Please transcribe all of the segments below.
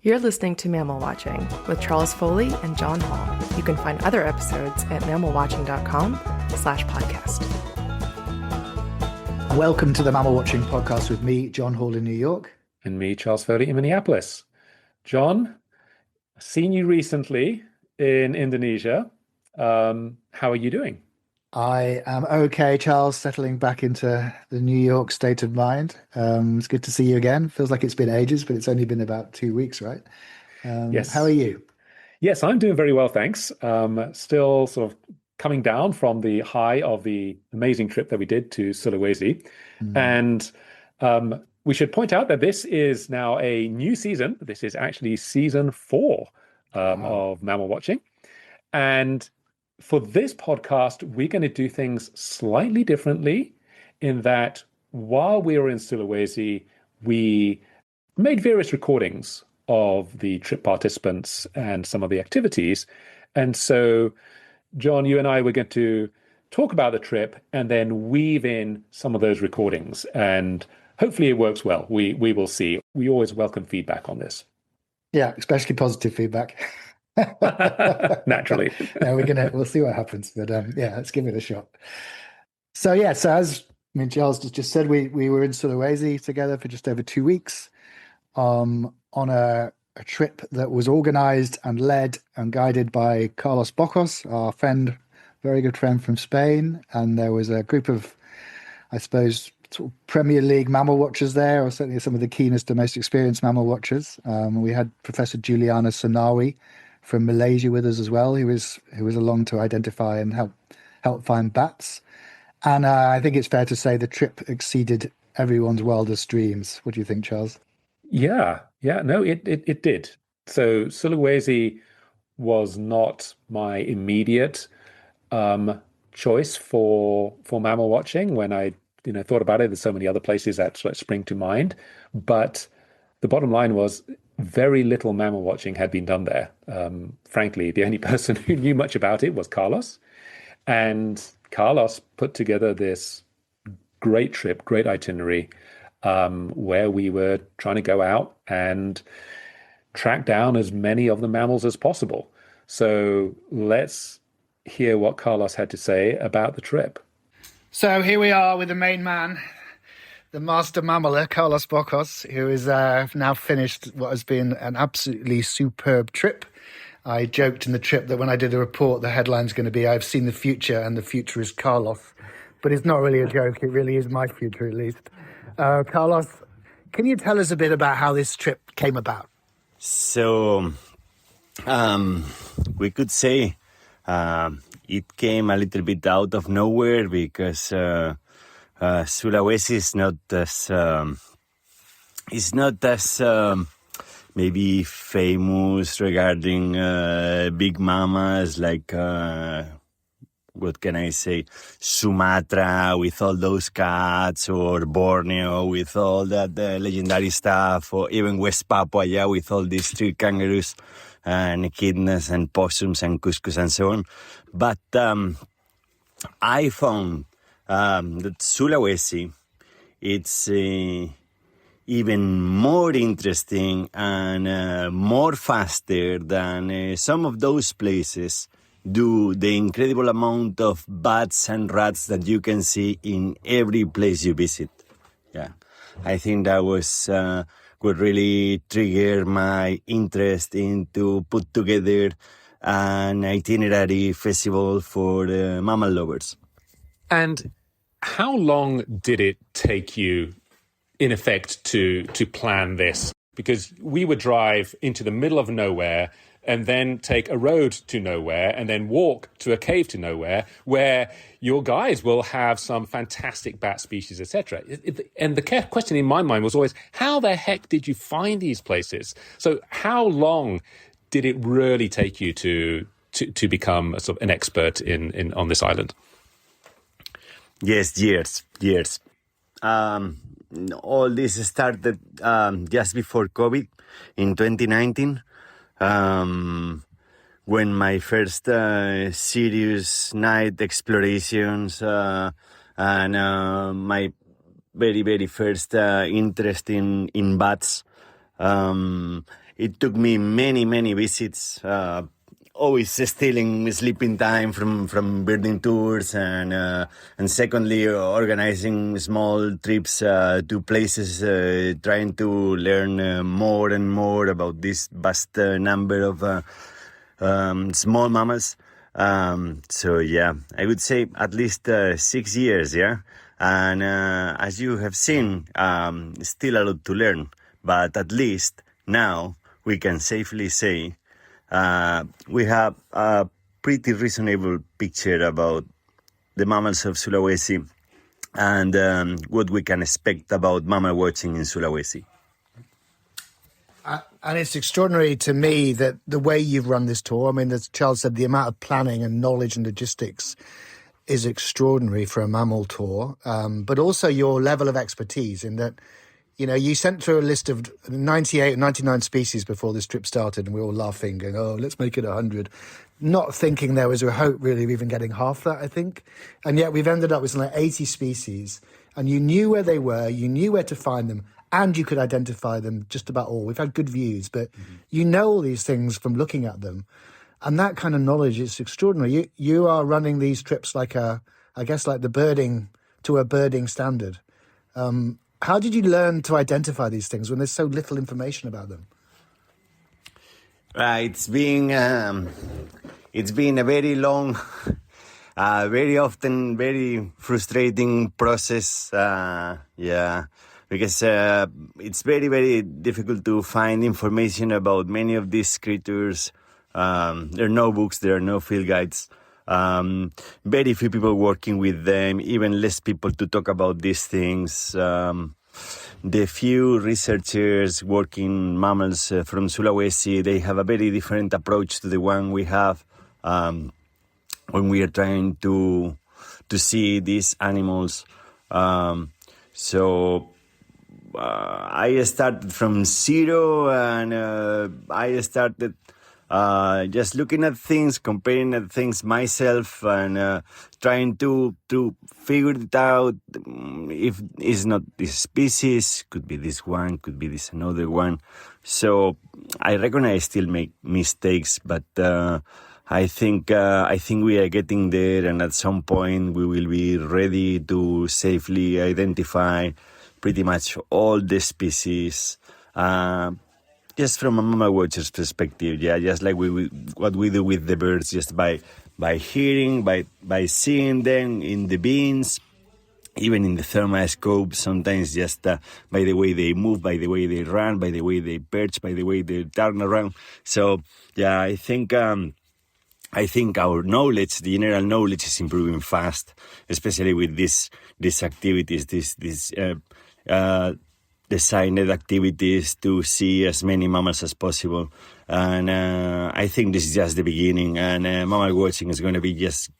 You're listening to Mammalwatching with Charles Foley and John Hall. You can find other episodes at mammalwatching.com/podcast. Welcome to the Mammalwatching podcast with me, John Hall in New York. And me, Charles Foley in Minneapolis. John, I've seen you recently in Indonesia. How are you doing? I am okay, Charles, settling back into the New York state of mind. It's good to see you again. Feels like it's been ages, but it's only been about 2 weeks, right? Yes. How are you? Yes, I'm doing very well, thanks. Still sort of coming down from the high of the amazing trip that we did to Sulawesi. And we should point out that this is now a new season. This is actually season 4 of Mammalwatching. And for this podcast, we're going to do things slightly differently in that while we were in Sulawesi, we made various recordings of the trip participants and some of the activities. And so, John, you and I were going to talk about the trip and then weave in some of those recordings. And hopefully it works well. We will see. We always welcome feedback on this. Yeah, especially positive feedback. Naturally. No, we'll see what happens. But yeah, let's give it a shot. So as Charles just said, we were in Sulawesi together for just over 2 weeks on a trip that was organized and led and guided by Carlos Bocos, our friend, very good friend from Spain. And there was a group of, I suppose, sort of Premier League mammal watchers there, or certainly some of the keenest and most experienced mammal watchers. We had Professor Juliana Senawi from Malaysia with us as well, who was along to identify and help find bats. And I think it's fair to say the trip exceeded everyone's wildest dreams. What do you think, Charles? Yeah, no, it did. So Sulawesi was not my immediate choice for mammal watching. When I thought about it, there's so many other places that spring to mind. But the bottom line was very little mammal watching had been done there. Frankly, the only person who knew much about it was Carlos. And Carlos put together this great trip, great itinerary, where we were trying to go out and track down as many of the mammals as possible. So let's hear what Carlos had to say about the trip. So here we are with the main man, the master mammaler, Carlos Bocos, who is now finished what has been an absolutely superb trip. I joked in the trip that when I did the report, the headline's going to be, "I've seen the future and the future is Carlos." But it's not really a joke. It really is my future, at least. Carlos, can you tell us a bit about how this trip came about? So we could say it came a little bit out of nowhere because Sulawesi is not as maybe famous regarding big mammals like what can I say, Sumatra with all those cats, or Borneo with all that legendary stuff, or even West Papua with all these street kangaroos and echidnas and possums and cuscus and so on. But I found that Sulawesi, it's even more interesting and more faster than some of those places do the incredible amount of bats and rats that you can see in every place you visit. Yeah, I think that was what really triggered my interest into put together an itinerary festival for mammal lovers. And how long did it take you, in effect, to plan this? Because we would drive into the middle of nowhere and then take a road to nowhere and then walk to a cave to nowhere where your guides will have some fantastic bat species, etc. And the question in my mind was always, how the heck did you find these places? So how long did it really take you to become a sort of an expert on this island? Yes, years. All this started just before COVID in 2019. When my first serious night explorations and my very, very first interest in bats, it took me many visits, always stealing sleeping time from birding tours, and secondly organizing small trips to places, trying to learn more and more about this vast number of small mammals. So yeah, I would say at least 6 years, yeah. And as you have seen, still a lot to learn, but at least now we can safely say we have a pretty reasonable picture about the mammals of Sulawesi and what we can expect about mammal watching in Sulawesi. And it's extraordinary to me that the way you've run this tour, I mean, as Charles said, the amount of planning and knowledge and logistics is extraordinary for a mammal tour, but also your level of expertise in that, you know, you sent through a list of 98, 99 species before this trip started, and we were all laughing, going, oh, let's make it 100, not thinking there was a hope really of even getting half that, I think. And yet we've ended up with something like 80 species, and you knew where they were, you knew where to find them, and you could identify them just about all. We've had good views, but you know all these things from looking at them. And that kind of knowledge is extraordinary. You are running these trips like the birding to a birding standard. How did you learn to identify these things when there's so little information about them? It's been a very long, very often very frustrating process. Because it's very difficult to find information about many of these creatures. There are no books, there are no field guides. Very few people working with them, even less people to talk about these things. The few researchers working mammals from Sulawesi, they have a very different approach to the one we have when we are trying to see these animals. I started from zero, and I started just looking at things, comparing at things myself, and trying to figure it out. If it's not this species, could be this one, could be this another one. So I recognize I still make mistakes, but I think we are getting there, and at some point we will be ready to safely identify pretty much all the species, just from a mammal watcher's perspective, yeah, just like what we do with the birds, just by hearing, by seeing them in the beans, even in the thermoscope, sometimes just by the way they move, by the way they run, by the way they perch, by the way they turn around. So, yeah, I think our knowledge, the general knowledge, is improving fast, especially with these activities, these designed activities to see as many mammals as possible. And I think this is just the beginning, and mammal watching is going to be just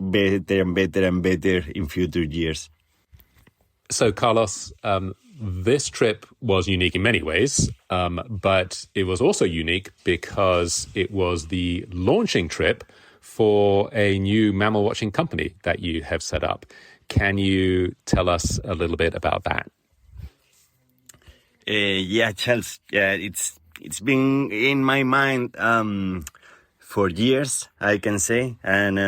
better and better and better in future years. So, Carlos, this trip was unique in many ways, but it was also unique because it was the launching trip for a new mammal watching company that you have set up. Can you tell us a little bit about that? Yeah, Charles. Yeah, it's been in my mind for years, I can say, and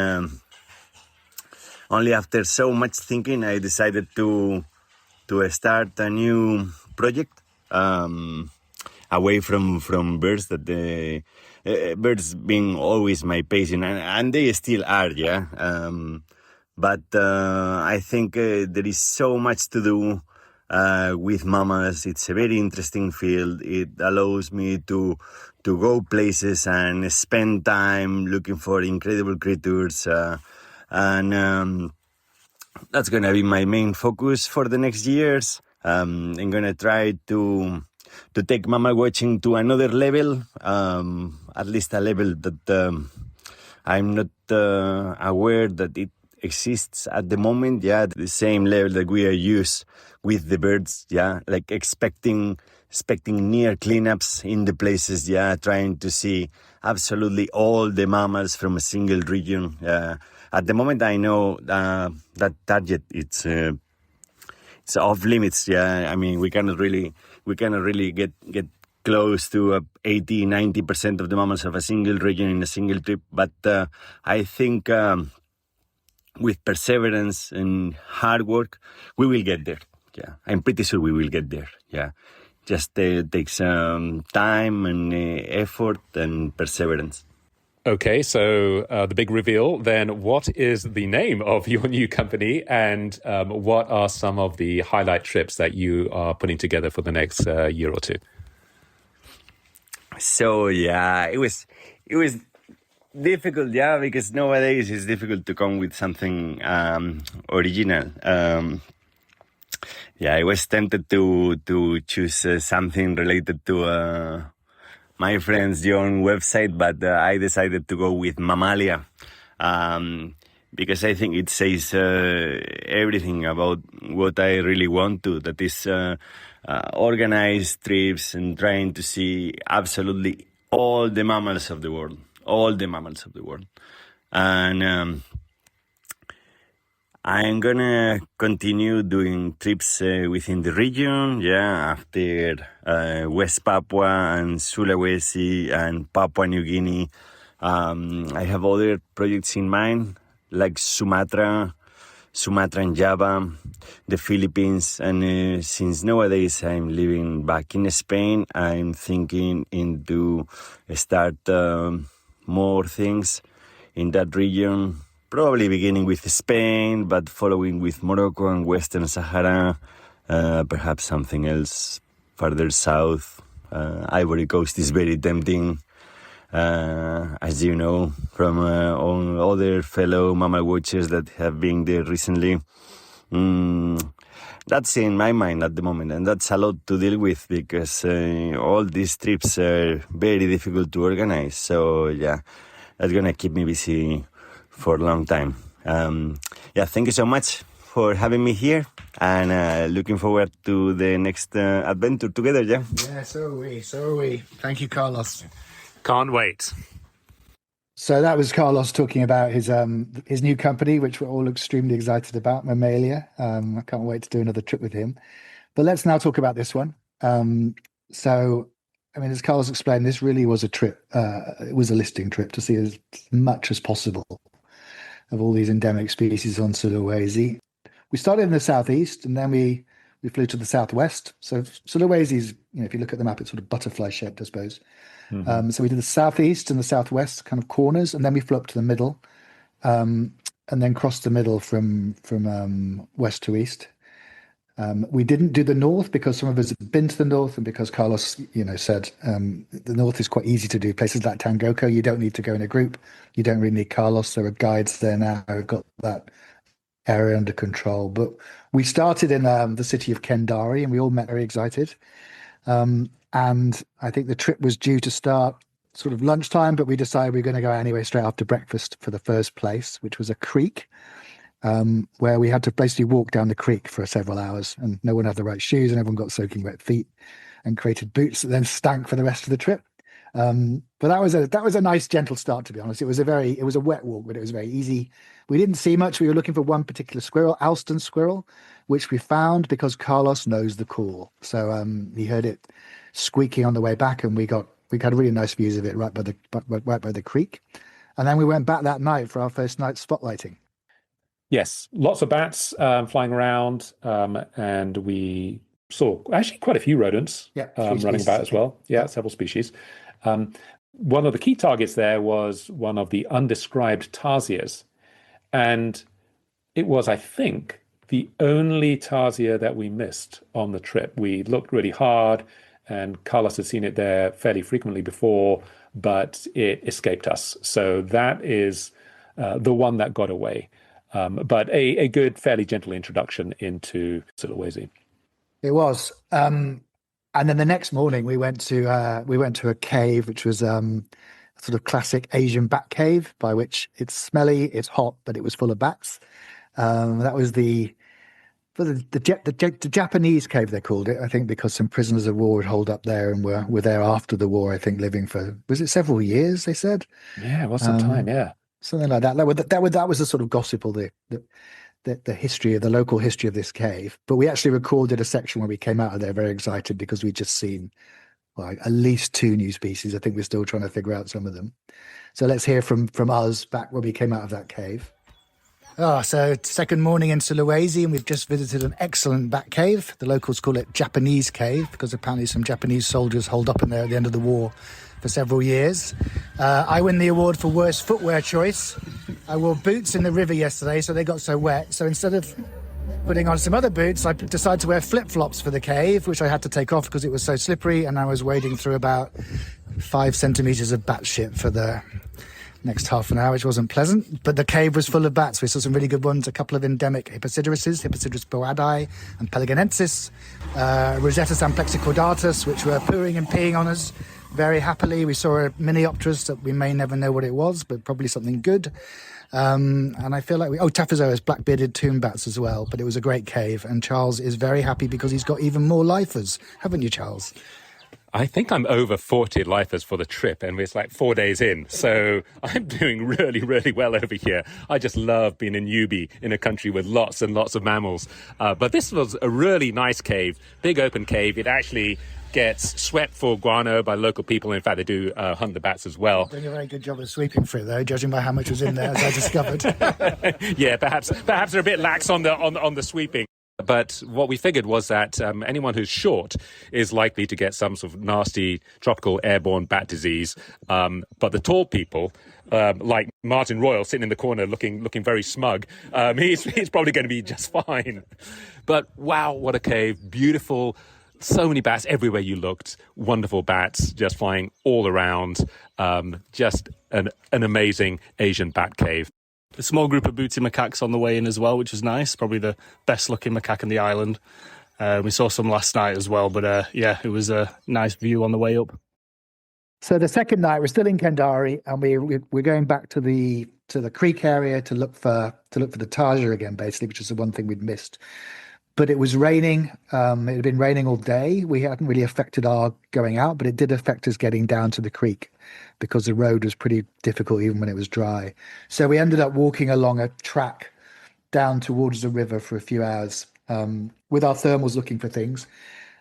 only after so much thinking, I decided to start a new project away from birds. That birds being always my passion, and they still are, yeah. But I think there is so much to do with mammals. It's a very interesting field. It allows me to go places and spend time looking for incredible creatures, and that's going to be my main focus for the next years. I'm going to try to take mammal watching to another level, at least a level that I'm not aware that it exists at the moment. Yeah, the same level that we are used with the birds. Yeah, like expecting near cleanups in the places. Yeah, trying to see absolutely all the mammals from a single region. At the moment, I know that target it's off limits. Yeah, I mean we cannot really get close to 80-90% of the mammals of a single region in a single trip. But I think with perseverance and hard work, we will get there. Yeah, I'm pretty sure we will get there. Yeah, just takes time and effort and perseverance. Okay, so the big reveal then, what is the name of your new company, and what are some of the highlight trips that you are putting together for the next year or two? So yeah, it was difficult, yeah, because nowadays it's difficult to come with something original. Yeah, I was tempted to choose something related to my friend's Jon website, but I decided to go with Mammalia, because I think it says everything about what I really want to, that is organized trips and trying to see absolutely all the mammals of the world. And I'm gonna continue doing trips within the region, after West Papua and Sulawesi and Papua New Guinea. I have other projects in mind, like Sumatra and Java, the Philippines, and since nowadays I'm living back in Spain, I'm thinking into start more things in that region. Probably beginning with Spain, but following with Morocco and Western Sahara, perhaps something else further south. Ivory Coast is very tempting, as you know, from other fellow mammal watchers that have been there recently. That's in my mind at the moment, and that's a lot to deal with because all these trips are very difficult to organize. So yeah, that's gonna keep me busy for a long time. Thank you so much for having me here, and looking forward to the next adventure together. Yeah, so are we. Thank you, Carlos. Can't wait. So that was Carlos talking about his new company, which we're all extremely excited about, Mammalia. I can't wait to do another trip with him. But let's now talk about this one. So, I mean, as Carlos explained, this really was a trip. It was a listing trip to see as much as possible of all these endemic species on Sulawesi. We started in the southeast, and then we flew to the southwest. So Sulawesi is, if you look at the map, it's sort of butterfly shaped, I suppose. Mm-hmm. So we did the southeast and the southwest kind of corners, and then we flew up to the middle, and then crossed the middle from west to east. We didn't do the north because some of us have been to the north, and because Carlos, said the north is quite easy to do. Places like Tangoko, you don't need to go in a group. You don't really need Carlos. There are guides there now who've got that area under control. But we started in the city of Kendari, and we all met very excited. And I think the trip was due to start sort of lunchtime, but we decided we were going to go anyway straight after breakfast for the first place, which was a creek. Where we had to basically walk down the creek for several hours, and no one had the right shoes, and everyone got soaking wet feet and created boots that then stank for the rest of the trip. But that was a nice gentle start, to be honest. It was a wet walk, but it was very easy. We didn't see much. We were looking for one particular squirrel, Alston squirrel, which we found because Carlos knows the call. So he heard it squeaking on the way back, and we had really nice views of it right by the creek. And then we went back that night for our first night spotlighting. Yes, lots of bats flying around, and we saw actually quite a few rodents running about as well. Yeah, several species. One of the key targets there was one of the undescribed tarsiers. And it was, I think, the only tarsier that we missed on the trip. We looked really hard, and Carlos had seen it there fairly frequently before, but it escaped us. So that is the one that got away. But a good, fairly gentle introduction into Sulawesi. It was. And then the next morning we went to a cave, which was sort of classic Asian bat cave, by which it's smelly, it's hot, but it was full of bats. That was the Japanese cave, they called it, I think, because some prisoners of war would hold up there and were there after the war, I think, living for, was it several years, they said? Yeah, it was some time, yeah. Something like that. That was the sort of gossip, or the history of the local history of this cave. But we actually recorded a section where we came out of there very excited because we'd just seen like at least 2 new species. I think we're still trying to figure out some of them. So let's hear from us back when we came out of that cave. So second morning in Sulawesi, and we've just visited an excellent bat cave. The locals call it Japanese cave because apparently some Japanese soldiers holed up in there at the end of the war for several years. I win the award for worst footwear choice. I wore boots in the river yesterday, so they got so wet. So instead of putting on some other boots, I decided to wear flip-flops for the cave, which I had to take off because it was so slippery, and I was wading through about 5 centimetres of bat shit for the next half an hour, which wasn't pleasant. But the cave was full of bats. We saw some really good ones, a couple of endemic Hippocydruses, Hippocydrus boadii and pelagonensis, Rosetta amplexicaudatus, which were pooing and peeing on us very happily. We saw a Miniopterus that we may never know what it was, but probably something good. And I feel like Taphozoas, black-bearded tomb bats as well. But it was a great cave, and Charles is very happy because he's got even more lifers, haven't you, Charles? I think I'm over 40 lifers for the trip, and it's like 4 days in. So I'm doing really, really well over here. I just love being a newbie in a country with lots and lots of mammals. But this was a really nice cave, big open cave. It actually gets swept for guano by local people. In fact, they do hunt the bats as well. Doing a very good job of sweeping through, though, judging by how much was in there, as I discovered. Yeah, perhaps they're a bit lax on the sweeping. But what we figured was that anyone who's short is likely to get some sort of nasty tropical airborne bat disease. But the tall people, like Martin Royle sitting in the corner looking very smug, he's probably going to be just fine. But wow, what a cave. Beautiful. So many bats everywhere you looked. Wonderful bats just flying all around. Just an amazing Asian bat cave. A small group of booty macaques on the way in as well, which was nice. Probably the best looking macaque in the island. We saw some last night as well, but yeah, it was a nice view on the way up. So the second night, we're still in Kendari, and we're going back to the creek area to look for the tarsier again, basically, which is the one thing we'd missed. But it was raining. It had been raining all day. We hadn't really affected our going out, but it did affect us getting down to the creek because the road was pretty difficult even when it was dry. So we ended up walking along a track down towards the river for a few hours with our thermals looking for things.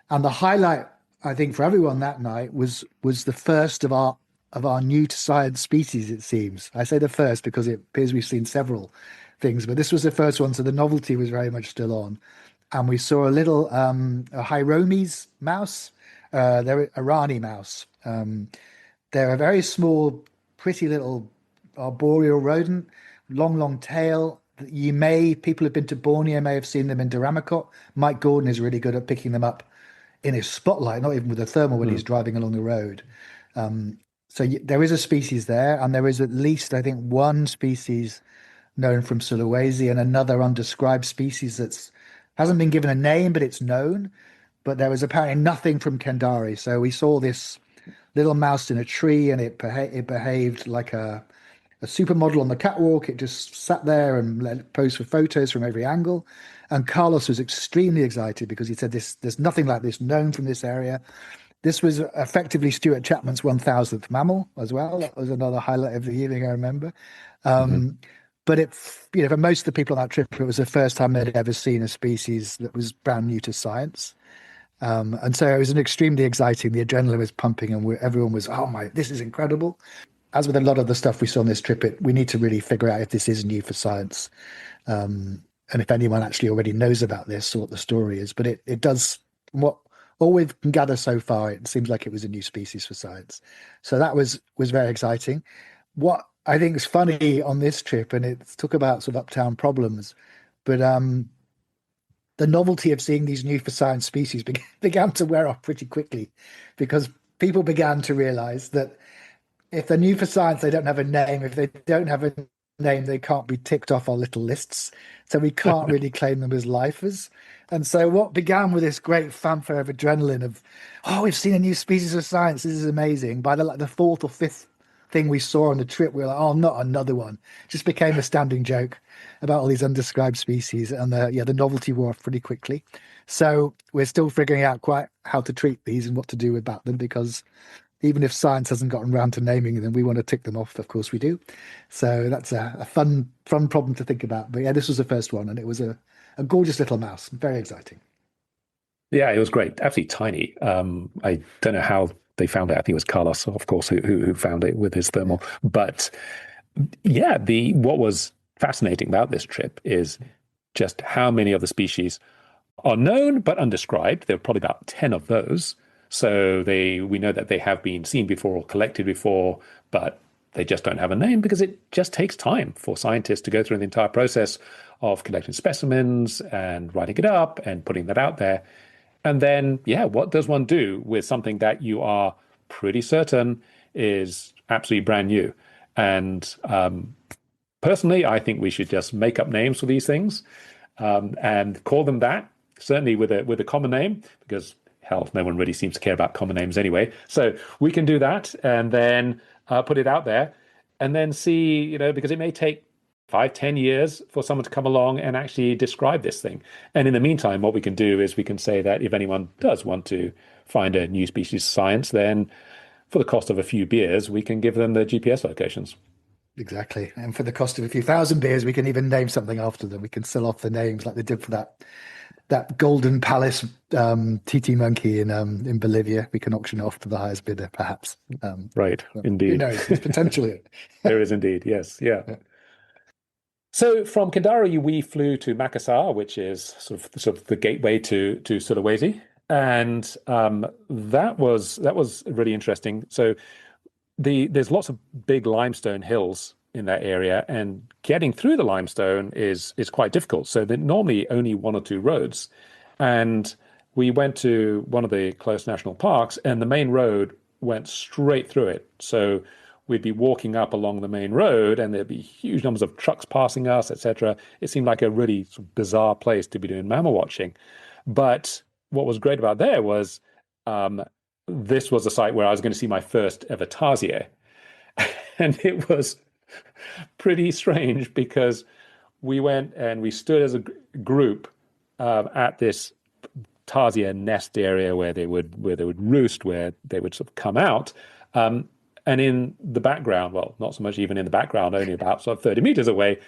And the highlight, I think, for everyone that night was the first of our new to science species, it seems. I say the first because it appears we've seen several things, but this was the first one, so the novelty was very much still on. And we saw a little a Hyromes mouse. They're a Rani mouse. They're a very small, pretty little arboreal rodent, long tail. People who've been to Borneo may have seen them in Daramakot. Mike Gordon is really good at picking them up in his spotlight, not even with a thermal when he's driving along the road. So there is a species there, and there is at least, I think, one species known from Sulawesi and another undescribed species that's hasn't been given a name, but it's known. But there was apparently nothing from Kendari. So we saw this little mouse in a tree, and it behaved like a supermodel on the catwalk. It just sat there and posed for photos from every angle. And Carlos was extremely excited because he said there's nothing like this known from this area. This was effectively Stuart Chapman's 1000th mammal as well. That was another highlight of the evening, I remember. But for most of the people on that trip, it was the first time they'd ever seen a species that was brand new to science. And so it was an extremely exciting, the adrenaline was pumping, and everyone was, oh my, this is incredible. As with a lot of the stuff we saw on this trip, we need to really figure out if this is new for science. And if anyone actually already knows about this or what the story is. But it does, all we can gather so far, it seems like it was a new species for science. So that was very exciting. What I think is funny on this trip, and it's talk about sort of uptown problems, but the novelty of seeing these new for science species began to wear off pretty quickly, because people began to realize that if they're new for science, they don't have a name. If they don't have a name, they can't be ticked off our little lists. So we can't really claim them as lifers. And so what began with this great fanfare of adrenaline of, oh, we've seen a new species of science, this is amazing. By the fourth or fifth thing we saw on the trip, we were like, oh, not another one. It just became a standing joke about all these undescribed species, and the novelty wore off pretty quickly. So we're still figuring out quite how to treat these and what to do about them, because even if science hasn't gotten around to naming them, we want to tick them off. Of course we do. So that's a fun problem to think about. But yeah, this was the first one, and it was a gorgeous little mouse. Very exciting. Yeah, it was great. Absolutely tiny. I don't know how they found it. I think it was Carlos, of course, who found it with his thermal. But yeah, what was fascinating about this trip is just how many of the species are known but undescribed. There are probably about 10 of those. So we know that they have been seen before or collected before, but they just don't have a name because it just takes time for scientists to go through the entire process of collecting specimens and writing it up and putting that out there. And then, yeah, what does one do with something that you are pretty certain is absolutely brand new? And personally, I think we should just make up names for these things and call them that, certainly with a common name, because hell, no one really seems to care about common names anyway. So we can do that and then put it out there and then see, because it may take 5-10 years for someone to come along and actually describe this thing. And in the meantime, what we can do is we can say that if anyone does want to find a new species of science, then for the cost of a few beers, we can give them the GPS locations. Exactly. And for the cost of a few thousand beers, we can even name something after them. We can sell off the names like they did for that Golden Palace TT monkey in Bolivia. We can auction off to the highest bidder, perhaps. Right, indeed. Who knows? There's potential in it. There is indeed, yes, yeah. So from Kendari, we flew to Makassar, which is sort of the gateway to Sulawesi, and that was really interesting. So there's lots of big limestone hills in that area, and getting through the limestone is quite difficult. So there's normally only one or two roads, and we went to one of the close national parks, and the main road went straight through it. So we'd be walking up along the main road and there'd be huge numbers of trucks passing us, etc. It seemed like a really sort of bizarre place to be doing mammal watching. But what was great about there was this was a site where I was going to see my first ever tarsier. And it was pretty strange because we went and we stood as a group at this tarsier nest area where they would roost, where they would sort of come out. And in the background, well, not so much even in the background, only about sort of 30 meters away,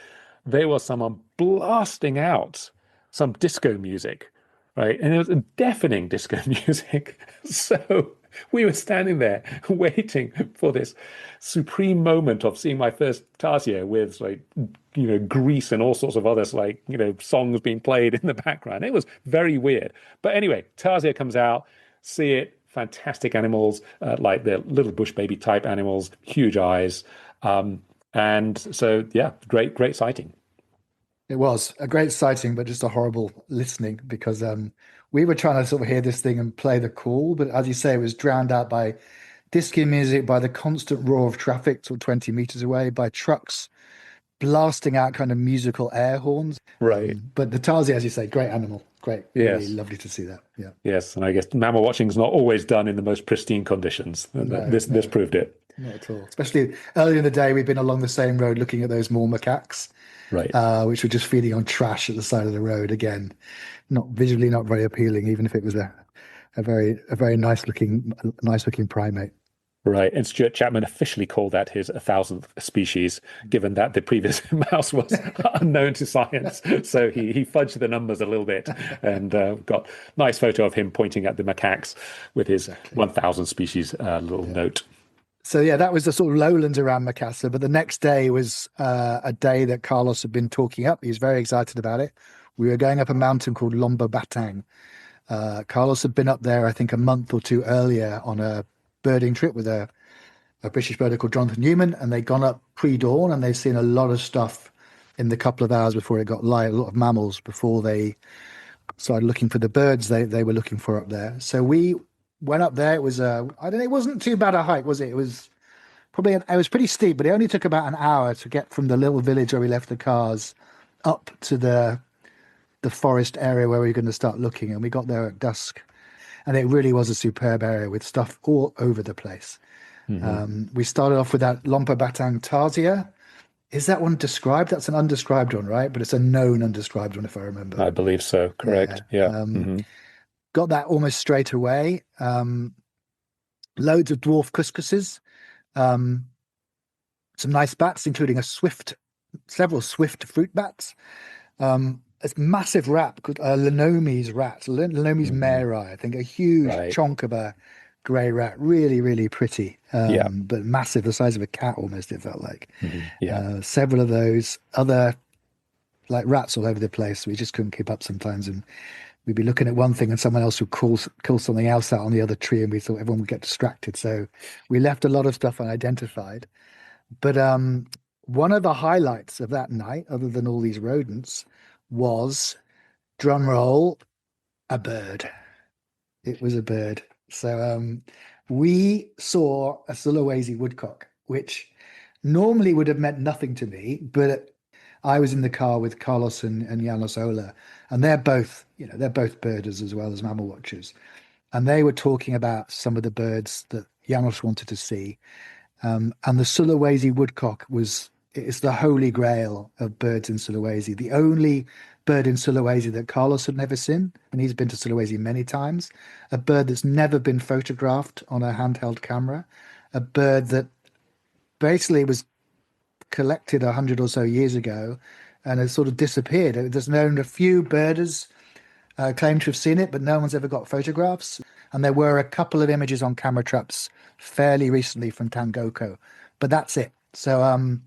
there was someone blasting out some disco music, right? And it was a deafening disco music. So we were standing there waiting for this supreme moment of seeing my first tarsier with grease and all sorts of others, songs being played in the background. It was very weird. But anyway, tarsier comes out, see it. Fantastic animals, like the little bush baby type animals, huge eyes. And so, yeah, great sighting. It was a great sighting, but just a horrible listening because we were trying to sort of hear this thing and play the call. But as you say, it was drowned out by disco music, by the constant roar of traffic sort of 20 meters away, by trucks blasting out kind of musical air horns. Right. But the tarsier, as you say, great animal. Great. Yes. Really lovely to see that. Yeah. Yes. And I guess mammal watching is not always done in the most pristine conditions. This proved it. Not at all. Especially earlier in the day, we've been along the same road looking at those mole macaques, right? Which were just feeding on trash at the side of the road. Again, not very appealing, even if it was a very nice looking primate. Right, and Stuart Chapman officially called that his 1,000th species, given that the previous mouse was unknown to science. So he fudged the numbers a little bit, and got a nice photo of him pointing at the macaques with his 1,000 species little note. So yeah, that was the sort of lowlands around Makassar. But the next day was a day that Carlos had been talking up. He was very excited about it. We were going up a mountain called Lomba Batang. Carlos had been up there, I think, a month or two earlier on a birding trip with a British birder called Jonathan Newman, and they'd gone up pre-dawn and they'd seen a lot of stuff in the couple of hours before it got light, a lot of mammals before they started looking for the birds they were looking for up there. So we went up there. It was it wasn't too bad a hike, was it? It was it was pretty steep, but it only took about an hour to get from the little village where we left the cars up to the forest area where we were going to start looking, and we got there at dusk. And it really was a superb area with stuff all over the place. Mm-hmm. We started off with that Lomba Batang tarsier. Is that one described? That's an undescribed one, right? But it's a known undescribed one, if I remember. I believe so. Correct. Yeah. Got that almost straight away. Loads of dwarf cuscuses. Some nice bats, including several swift fruit bats. This massive rat called Lenomi's rat, Lenomi's mare, I think, a huge chonk of a grey rat, really, really pretty, Yeah. but massive, the size of a cat almost, it felt like. Yeah. Several of those, other like rats all over the place. We just couldn't keep up sometimes, and we'd be looking at one thing and someone else would call something else out on the other tree, and we thought everyone would get distracted. So we left a lot of stuff unidentified. But one of the highlights of that night, other than all these rodents, was, drum roll, a bird. It was a bird. So we saw a Sulawesi woodcock, which normally would have meant nothing to me, but I was in the car with Carlos and János Oláh, and they're both birders as well as mammal watchers. And they were talking about some of the birds that János wanted to see. And the Sulawesi woodcock it's the holy grail of birds in Sulawesi. The only bird in Sulawesi that Carlos had never seen, and he's been to Sulawesi many times, a bird that's never been photographed on a handheld camera, a bird that basically was collected 100 or so years ago and has sort of disappeared. There's known a few birders claim to have seen it, but no one's ever got photographs. And there were a couple of images on camera traps fairly recently from Tangoko, but that's it. So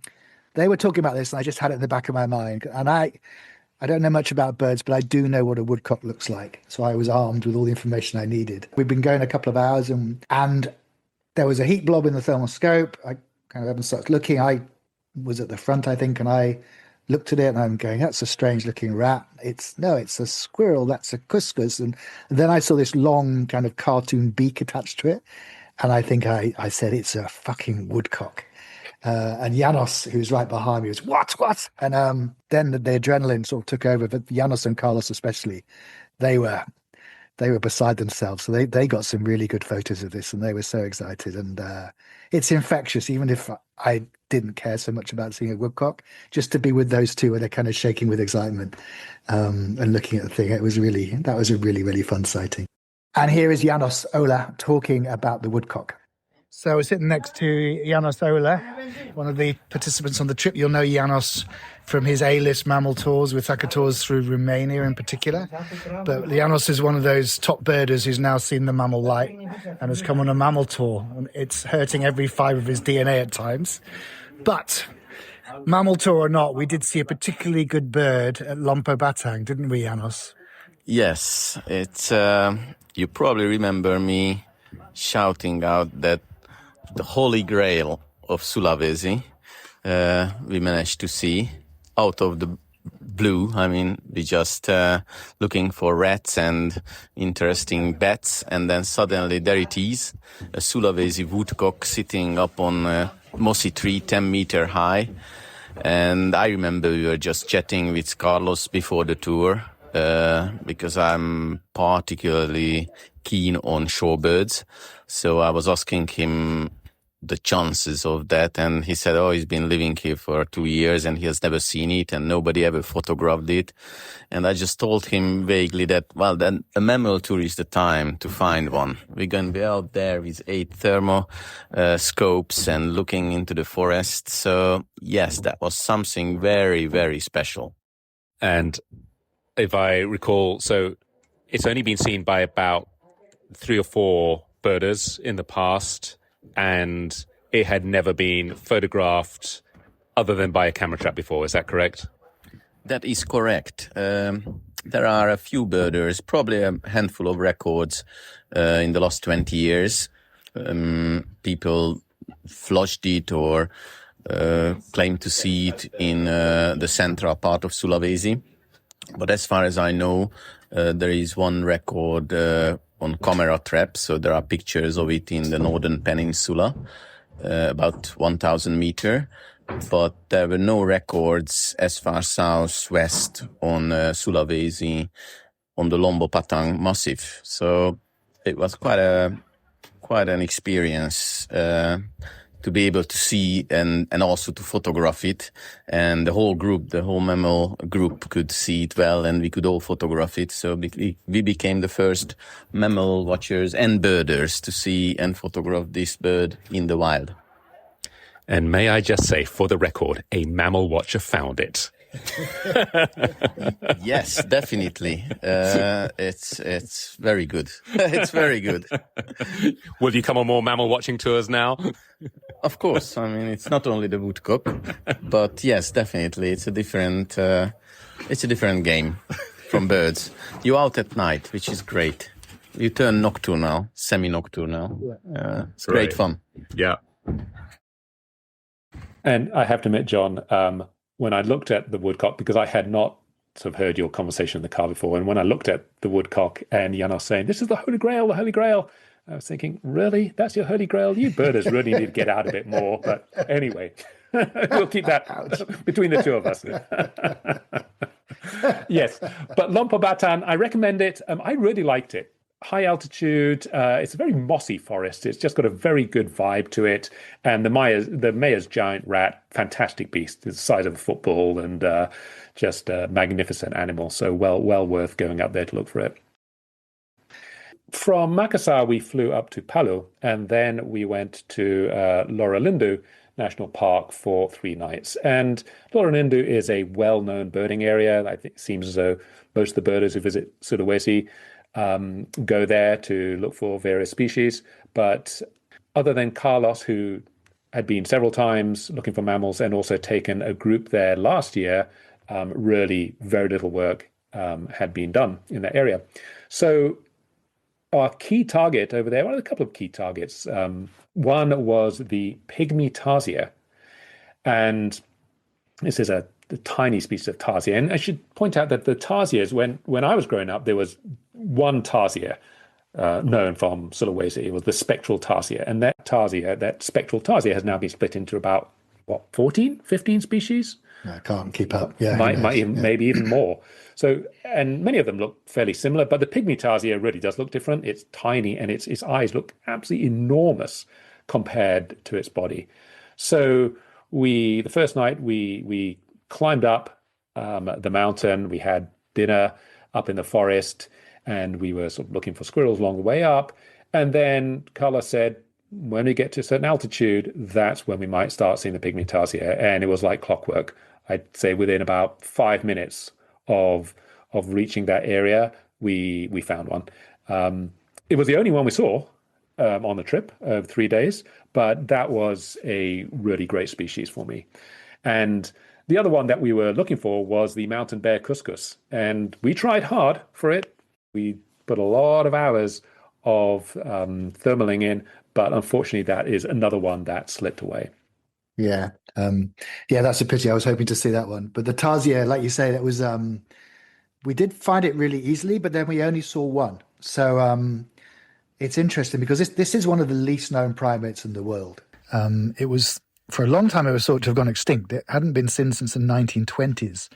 they were talking about this, and I just had it in the back of my mind. And I don't know much about birds, but I do know what a woodcock looks like. So I was armed with all the information I needed. We've been going a couple of hours, and there was a heat blob in the thermal scope. I kind of haven't started looking. I was at the front, I think, and I looked at it and I'm going, that's a strange looking rat. It's a squirrel. That's a cuscus. And then I saw this long kind of cartoon beak attached to it. And I think I said, it's a fucking woodcock. And János, who's right behind me, was, what? And then the adrenaline sort of took over, but János and Carlos especially, they were beside themselves. So they got some really good photos of this, and they were so excited. And it's infectious, even if I didn't care so much about seeing a woodcock, just to be with those two and they're kind of shaking with excitement and looking at the thing. That was a really, really fun sighting. And here is János Oláh talking about the woodcock. So we're sitting next to János Oláh, one of the participants on the trip. You'll know János from his A-list mammal tours with Thaka tours through Romania in particular. But János is one of those top birders who's now seen the mammal light and has come on a mammal tour. And it's hurting every fibre of his DNA at times. But mammal tour or not, we did see a particularly good bird at Lompo Batang, didn't we, János? Yes, it's you probably remember me shouting out that the holy grail of Sulawesi we managed to see out of the blue. I mean, we just looking for rats and interesting bats, and then suddenly there it is, a Sulawesi woodcock sitting up on a mossy tree 10 meter high. And I remember we were just chatting with Carlos before the tour, because I'm particularly keen on shorebirds. So I was asking him the chances of that, and he said, he's been living here for 2 years and he has never seen it and nobody ever photographed it. And I just told him vaguely that, well, then a mammal tour is the time to find one. We're going to be out there with 8 thermo scopes and looking into the forest. So yes, that was something very, very special. And if I recall, so it's only been seen by about 3 or 4 birders in the past, and it had never been photographed other than by a camera trap before. Is that correct? That is correct. There are a few birders, probably a handful of records in the last 20 years. People flushed it or claimed to see it in the central part of Sulawesi. But as far as I know, there is one record on camera traps, so there are pictures of it in the northern peninsula, about 1,000 meter. But there were no records as far southwest on Sulawesi, on the Lombo Patang Massif. So it was quite an experience to be able to see and also to photograph it. And the whole mammal group could see it well, and we could all photograph it. So we became the first mammal watchers and birders to see and photograph this bird in the wild. And may I just say, for the record, a mammal watcher found it. Yes, definitely. It's very good. It's very good. Will you come on more mammal watching tours now? Of course. I mean, it's not only the woodcock, but yes, definitely, it's a different game from birds. You're out at night, which is great. You turn nocturnal, semi-nocturnal. It's great fun. Yeah. And I have to admit, John, when I looked at the woodcock, because I had not sort of heard your conversation in the car before, and when I looked at the woodcock and János saying, "This is the Holy Grail, I was thinking, really? That's your Holy Grail? You birders really need to get out a bit more. But anyway, we'll keep that between the two of us. Yes, but Lompobatan, I recommend it. I really liked it. High altitude. It's a very mossy forest. It's just got a very good vibe to it. And the mayor's giant rat, fantastic beast. It's the size of a football and just a magnificent animal. So well worth going up there to look for it. From Makassar, we flew up to Palu, and then we went to Lorolindu National Park for 3 nights. And Lorolindu is a well-known birding area. I think it seems as though most of the birders who visit Sulawesi go there to look for various species. But other than Carlos, who had been several times looking for mammals and also taken a group there last year, really very little work had been done in that area. So our key target over there, well, a couple of key targets. One was the pygmy tarsier. And this is a tiny species of tarsier. And I should point out that the tarsiers, when I was growing up, there was one tarsier known from Sulawesi. It was the spectral tarsier. And that spectral tarsier has now been split into about, 14, 15 species? I can't keep up. Yeah, Maybe even more. So, and many of them look fairly similar, but the pygmy tarsier really does look different. It's tiny, and its eyes look absolutely enormous compared to its body. So the first night we climbed up the mountain. We had dinner up in the forest, and we were sort of looking for squirrels along the way up. And then Carlos said, when we get to a certain altitude, that's when we might start seeing the pygmy tarsier. And it was like clockwork. I'd say within about 5 minutes of reaching that area, we found one. It was the only one we saw on the trip of 3 days, but that was a really great species for me. And the other one that we were looking for was the mountain bear cuscus. And we tried hard for it. We put a lot of hours of thermaling in, but unfortunately that is another one that slipped away. Yeah. That's a pity. I was hoping to see that one. But the tarsier, like you say, that was we did find it really easily, but then we only saw one. So it's interesting because this is one of the least known primates in the world. It was, for a long time, it was thought to have gone extinct. It hadn't been seen since the 1920s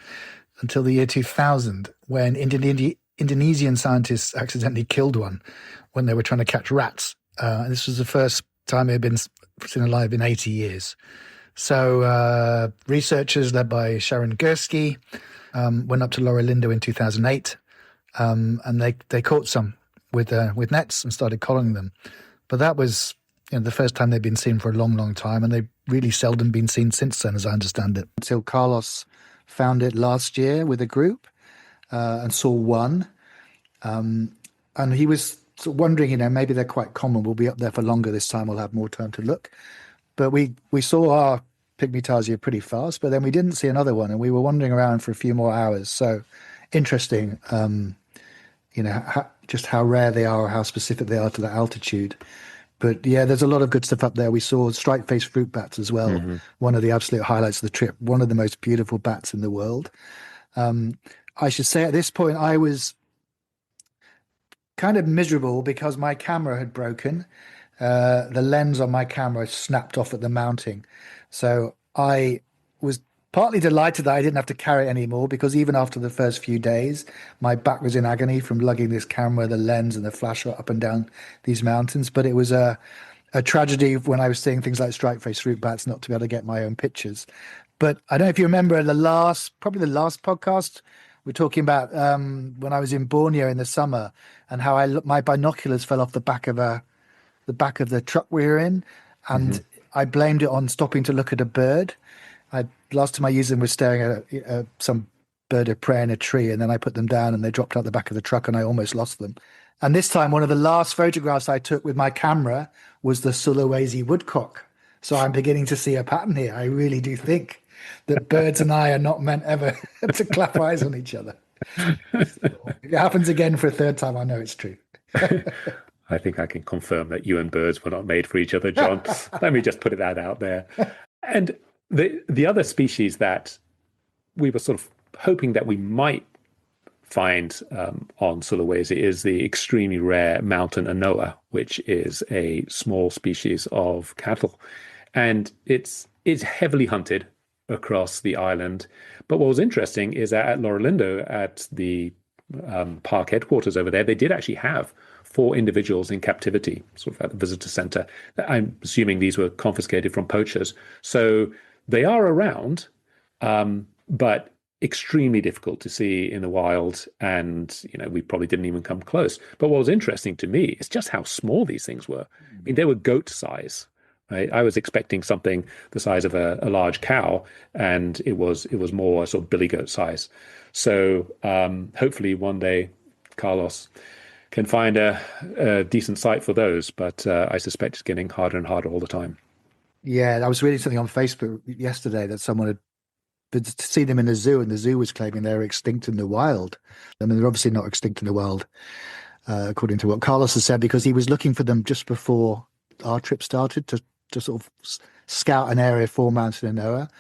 until the year 2000, when Indonesian scientists accidentally killed one when they were trying to catch rats. This was the first time it had been seen alive in 80 years. So researchers led by Sharon Gursky went up to Lorolindu in 2008, and they caught some with nets and started collaring them. But that was the first time they'd been seen for a long, long time, and they've really seldom been seen since then, as I understand it. Until Carlos found it last year with a group and saw one. And he was sort of wondering, maybe they're quite common. We'll be up there for longer this time. We'll have more time to look. But we saw our pygmy tarsier pretty fast, but then we didn't see another one, and we were wandering around for a few more hours. So interesting, just how rare they are, or how specific they are to the altitude. But yeah, there's a lot of good stuff up there. We saw striped-faced fruit bats as well. Mm-hmm. One of the absolute highlights of the trip. One of the most beautiful bats in the world. I should say at this point, I was kind of miserable because my camera had broken. The lens on my camera snapped off at the mounting. So I was partly delighted that I didn't have to carry it anymore, because even after the first few days, my back was in agony from lugging this camera, the lens and the flash up and down these mountains. But it was a tragedy when I was seeing things like striped-faced fruit bats not to be able to get my own pictures. But I don't know if you remember probably the last podcast, we're talking about when I was in Borneo in the summer and how my binoculars fell off the back of the truck we were in, and I blamed it on stopping to look at a bird. last time I used them was staring at some bird of prey in a tree, and then I put them down and they dropped out the back of the truck and I almost lost them. And this time, one of the last photographs I took with my camera was the Sulawesi woodcock. So I'm beginning to see a pattern here. I really do think that birds and I are not meant ever to clap eyes on each other. If it happens again for a third time, I know it's true. I think I can confirm that you and birds were not made for each other, John. Let me just put that out there. And the other species that we were sort of hoping that we might find on Sulawesi is the extremely rare mountain anoa, which is a small species of cattle. And it's heavily hunted across the island. But what was interesting is that at Loralindo, at the park headquarters over there, they did actually have 4 individuals in captivity, sort of at the visitor center. I'm assuming these were confiscated from poachers. So they are around, but extremely difficult to see in the wild, and we probably didn't even come close. But what was interesting to me is just how small these things were. I mean, they were goat size, right? I was expecting something the size of a large cow, and it was more sort of billy goat size. So hopefully one day Carlos can find a decent site for those, but I suspect it's getting harder and harder all the time. Yeah, I was reading something on Facebook yesterday that someone had to see them in the zoo, and the zoo was claiming they're extinct in the wild. I mean, they're obviously not extinct in the wild, according to what Carlos has said, because he was looking for them just before our trip started to sort of scout an area for Mountain Anoa.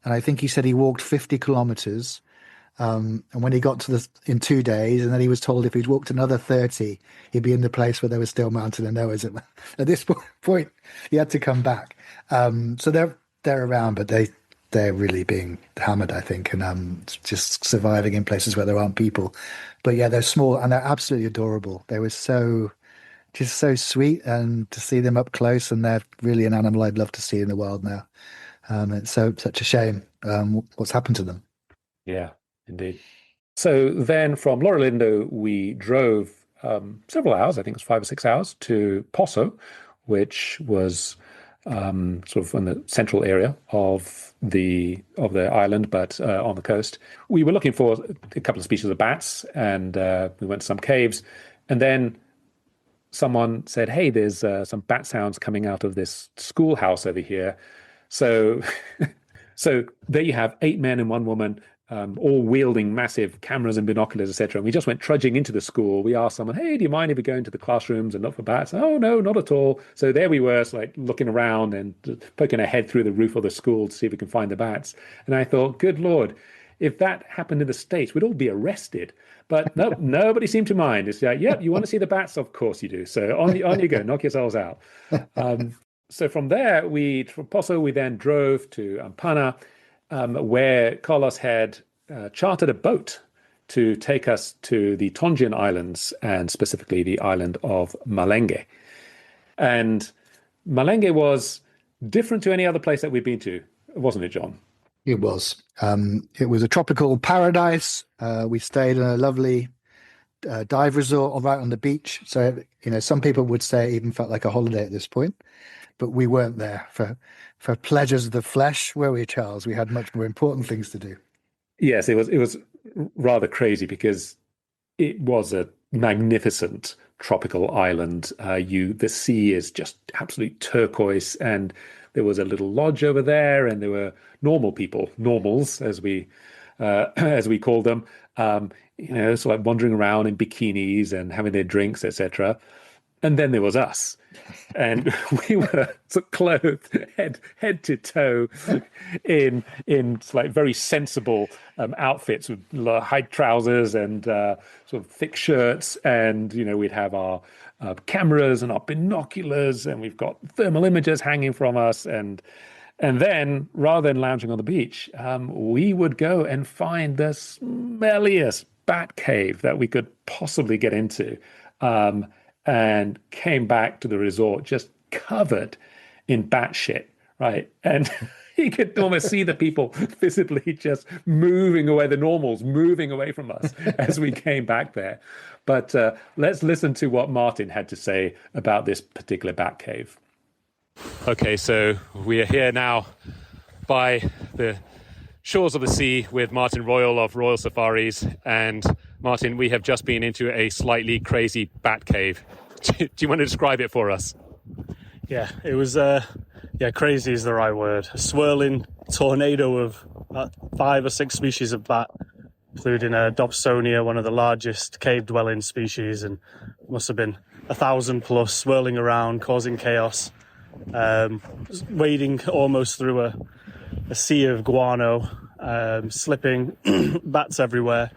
And I think he said he walked 50 kilometers. And when he got to in 2 days, and then he was told if he'd walked another 30, he'd be in the place where there was still Mountain Anoas. At this point, he had to come back. So they're around, but they're really being hammered, I think, and just surviving in places where there aren't people. But yeah, they're small and they're absolutely adorable. They were so sweet, and to see them up close, and they're really an animal I'd love to see in the wild now. It's such a shame what's happened to them. Yeah, indeed. So then from Loralindo, we drove several hours, I think it was 5 or 6 hours, to Poso, which was sort of in the central area of the island, but on the coast. We were looking for a couple of species of bats, and we went to some caves, and then someone said, "Hey, there's some bat sounds coming out of this schoolhouse over here." So there you have 8 men and 1 woman, all wielding massive cameras and binoculars, etc. And we just went trudging into the school. We asked someone, "Hey, do you mind if we go into the classrooms and look for bats?" "Oh, no, not at all." So there we were, like looking around and poking our head through the roof of the school to see if we can find the bats. And I thought, good Lord, if that happened in the States, we'd all be arrested. But no, nobody seemed to mind. It's like, yep, you want to see the bats? Of course you do. So on you go, knock yourselves out. So from there, from Poso, we then drove to Ampana, where Carlos had chartered a boat to take us to the Tongian Islands, and specifically the island of Malenge. And Malenge was different to any other place that we've been to, wasn't it, John? It was. It was a tropical paradise. We stayed in a lovely dive resort right on the beach. So, some people would say it even felt like a holiday at this point. But we weren't there for pleasures of the flesh, were we, Charles? We had much more important things to do. Yes, it was rather crazy because it was a magnificent tropical island. The sea is just absolute turquoise, and there was a little lodge over there, and there were normal people, normals as we call them, sort of like wandering around in bikinis and having their drinks, etc. And then there was us, and we were sort of clothed head to toe in like very sensible outfits with high trousers and sort of thick shirts, and we'd have our cameras and our binoculars, and we've got thermal imagers hanging from us, and then rather than lounging on the beach, we would go and find the smelliest bat cave that we could possibly get into. And came back to the resort just covered in bat shit, right? And you could almost see the people visibly just moving away, the normals moving away from us as we came back there. But let's listen to what Martin had to say about this particular bat cave. Okay, so we are here now by the shores of the sea with Martin Royle of Royal Safaris. And Martin, we have just been into a slightly crazy bat cave. Do you want to describe it for us? Yeah, it was, crazy is the right word. A swirling tornado of 5 or 6 species of bat, including Dobsonia, one of the largest cave-dwelling species, and must have been 1,000 plus, swirling around, causing chaos, wading almost through a sea of guano, slipping, bats everywhere,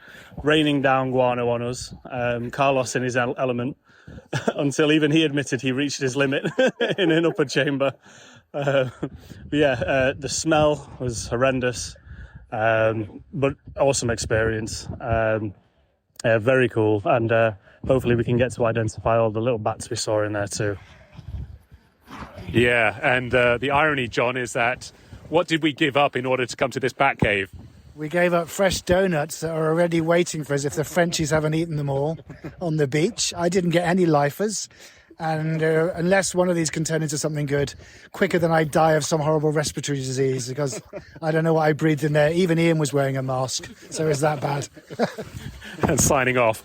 raining down guano on us, Carlos in his element, until even he admitted he reached his limit in an upper chamber. The smell was horrendous, but awesome experience. Very cool, and hopefully we can get to identify all the little bats we saw in there too. Yeah, and the irony, John, is that what did we give up in order to come to this bat cave? We gave up fresh donuts that are already waiting for us if the Frenchies haven't eaten them all on the beach. I didn't get any lifers. And unless one of these can turn into something good, quicker than I die of some horrible respiratory disease, because I don't know what I breathed in there. Even Ian was wearing a mask, so it's that bad. And signing off.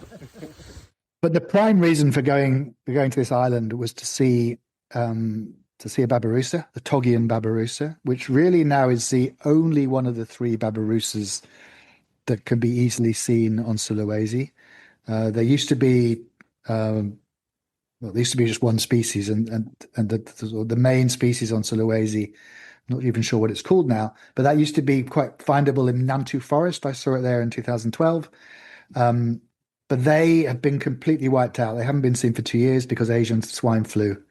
But the prime reason for going to this island was to see a Babirusa, the Togean Babirusa, which really now is the only one of the 3 Babirusas that can be easily seen on Sulawesi. There used to be just one species, and the main species on Sulawesi, not even sure what it's called now, but that used to be quite findable in Nantu Forest. I saw it there in 2012. But they have been completely wiped out. They haven't been seen for 2 years because Asian swine flu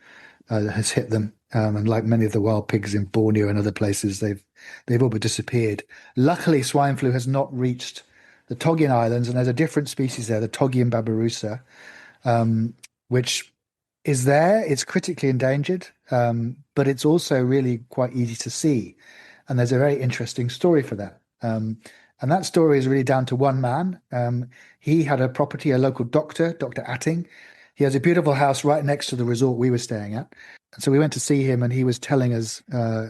has hit them. And like many of the wild pigs in Borneo and other places, they've all but disappeared. Luckily, swine flu has not reached the Togean Islands, and there's a different species there, the Togean Babirusa, which is there. It's critically endangered, but it's also really quite easy to see. And there's a very interesting story for that. And that story is really down to one man. He had a property, a local doctor, Dr. Ating. He has a beautiful house right next to the resort we were staying at. And so we went to see him, and he was telling us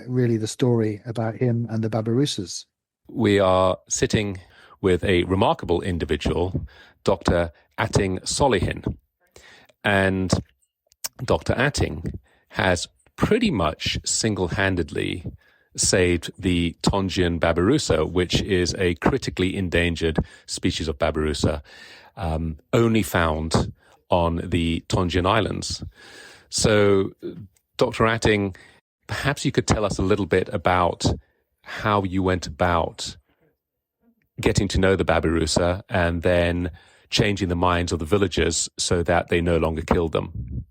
really the story about him and the Babirusas. We are sitting with a remarkable individual, Dr. Ating Solihin. And Dr. Ating has pretty much single-handedly saved the Togean Babirusa, which is a critically endangered species of Babirusa, only found on the Togean Islands. So, Dr. Ating, perhaps you could tell us a little bit about how you went about getting to know the Babirusa and then changing the minds of the villagers so that they no longer killed them.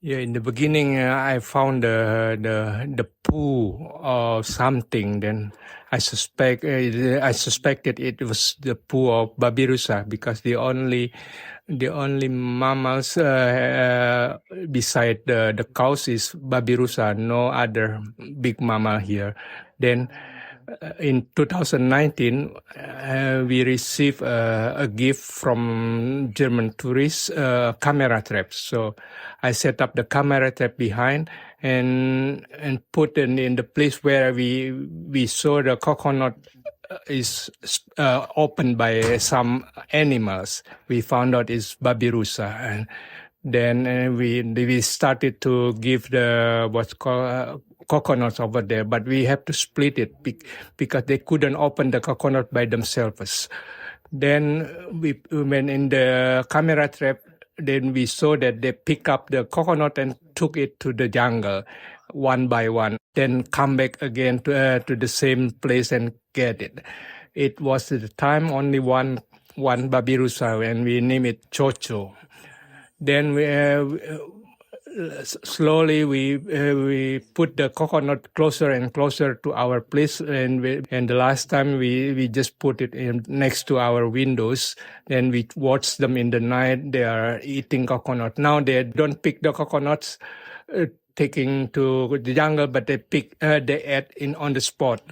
Yeah, in the beginning, I found the poo or something. Then I suspected it was the poo of Babirusa, because the only mammals beside the cows is Babirusa, no other big mammal here. Then in 2019, we received a gift from German tourists, camera traps. So I set up the camera trap behind and put it in the place where we saw the coconut is opened by some animals. We found out it's Babirusa, and then we started to give the what's called coconuts over there, but we have to split it because they couldn't open the coconut by themselves. Then we went in the camera trap. Then we saw that they pick up the coconut and took it to the jungle one by one. Then come back again to the same place and get it. It was at the time only one Babirusa, and we named it Chocho. Then slowly we put the coconut closer and closer to our place, and the last time we just put it in next to our windows. Then we watch them in the night. They are eating coconut. Now they don't pick the coconuts taking to the jungle, but they eat on the spot.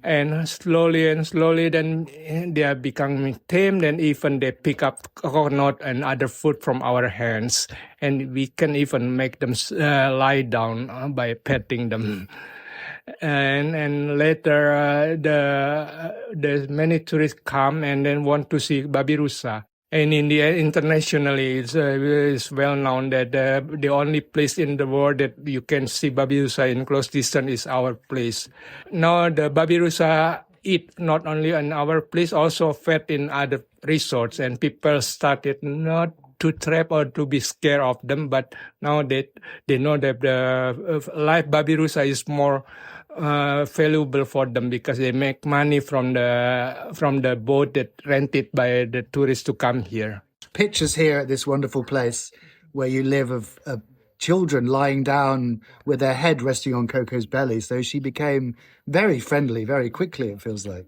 And slowly, then they are becoming tame. Then even they pick up coconut and other food from our hands, and we can even make them lie down by petting them. and later the many tourists come and then want to see Babirusa. And in the internationally, it's well known that the only place in the world that you can see Babirusa in close distance is our place. Now the Babirusa eat not only in our place, also fed in other resorts, and people started not to trap or to be scared of them, but now they know that the live Babirusa is more valuable for them because they make money from the boat that rented by the tourists to come here. Pictures here at this wonderful place where you live of children lying down with their head resting on Coco's belly. So she became very friendly very quickly, it feels like.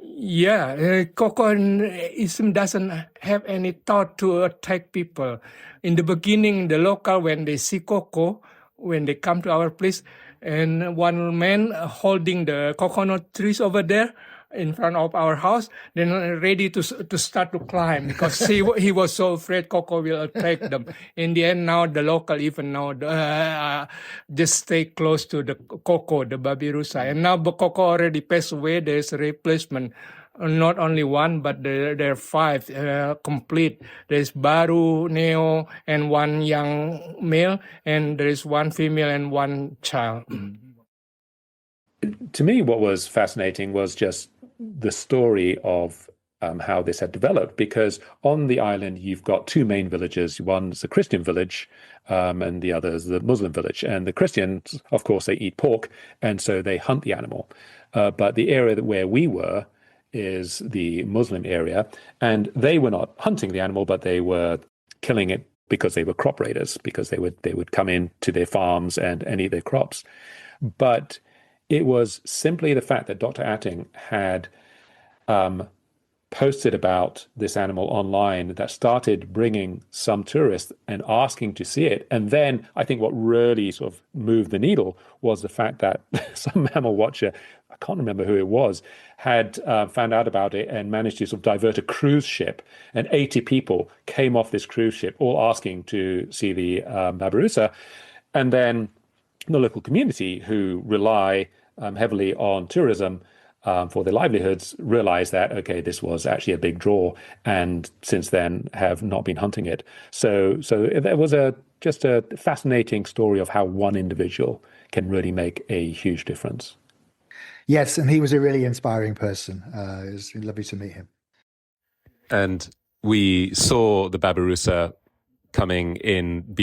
Yeah, Coco doesn't have any thought to attack people. In the beginning, the local, when they see Coco, when they come to our place, and one man holding the coconut trees over there in front of our house, then ready to start to climb because he was so afraid Coco will attack them. In the end, now the local even now just stay close to the Coco, the Babirusa. And now Coco already passed away. There's a replacement. Not only one, but there are 5 complete. There's Baru, Neo, and one young male, and there is one female and one child. To me, what was fascinating was just the story of how this had developed, because on the island, you've got 2 main villages. One's a Christian village, and the other is the Muslim village. And the Christians, of course, they eat pork, and so they hunt the animal. But the area where we were is the Muslim area, and they were not hunting the animal, but they were killing it because they were crop raiders, because they would come in to their farms and eat their crops. But it was simply the fact that Dr. Ating had posted about this animal online that started bringing some tourists and asking to see it. And then I think what really sort of moved the needle was the fact that some mammal watcher, I can't remember who it was, had found out about it and managed to sort of divert a cruise ship. And 80 people came off this cruise ship, all asking to see the Babirusa. And then the local community, who rely heavily on tourism for their livelihoods, realized that, okay, this was actually a big draw, and since then have not been hunting it. So there was just a fascinating story of how one individual can really make a huge difference. Yes, and he was a really inspiring person. It was lovely to meet him. And we saw the Babirusa coming in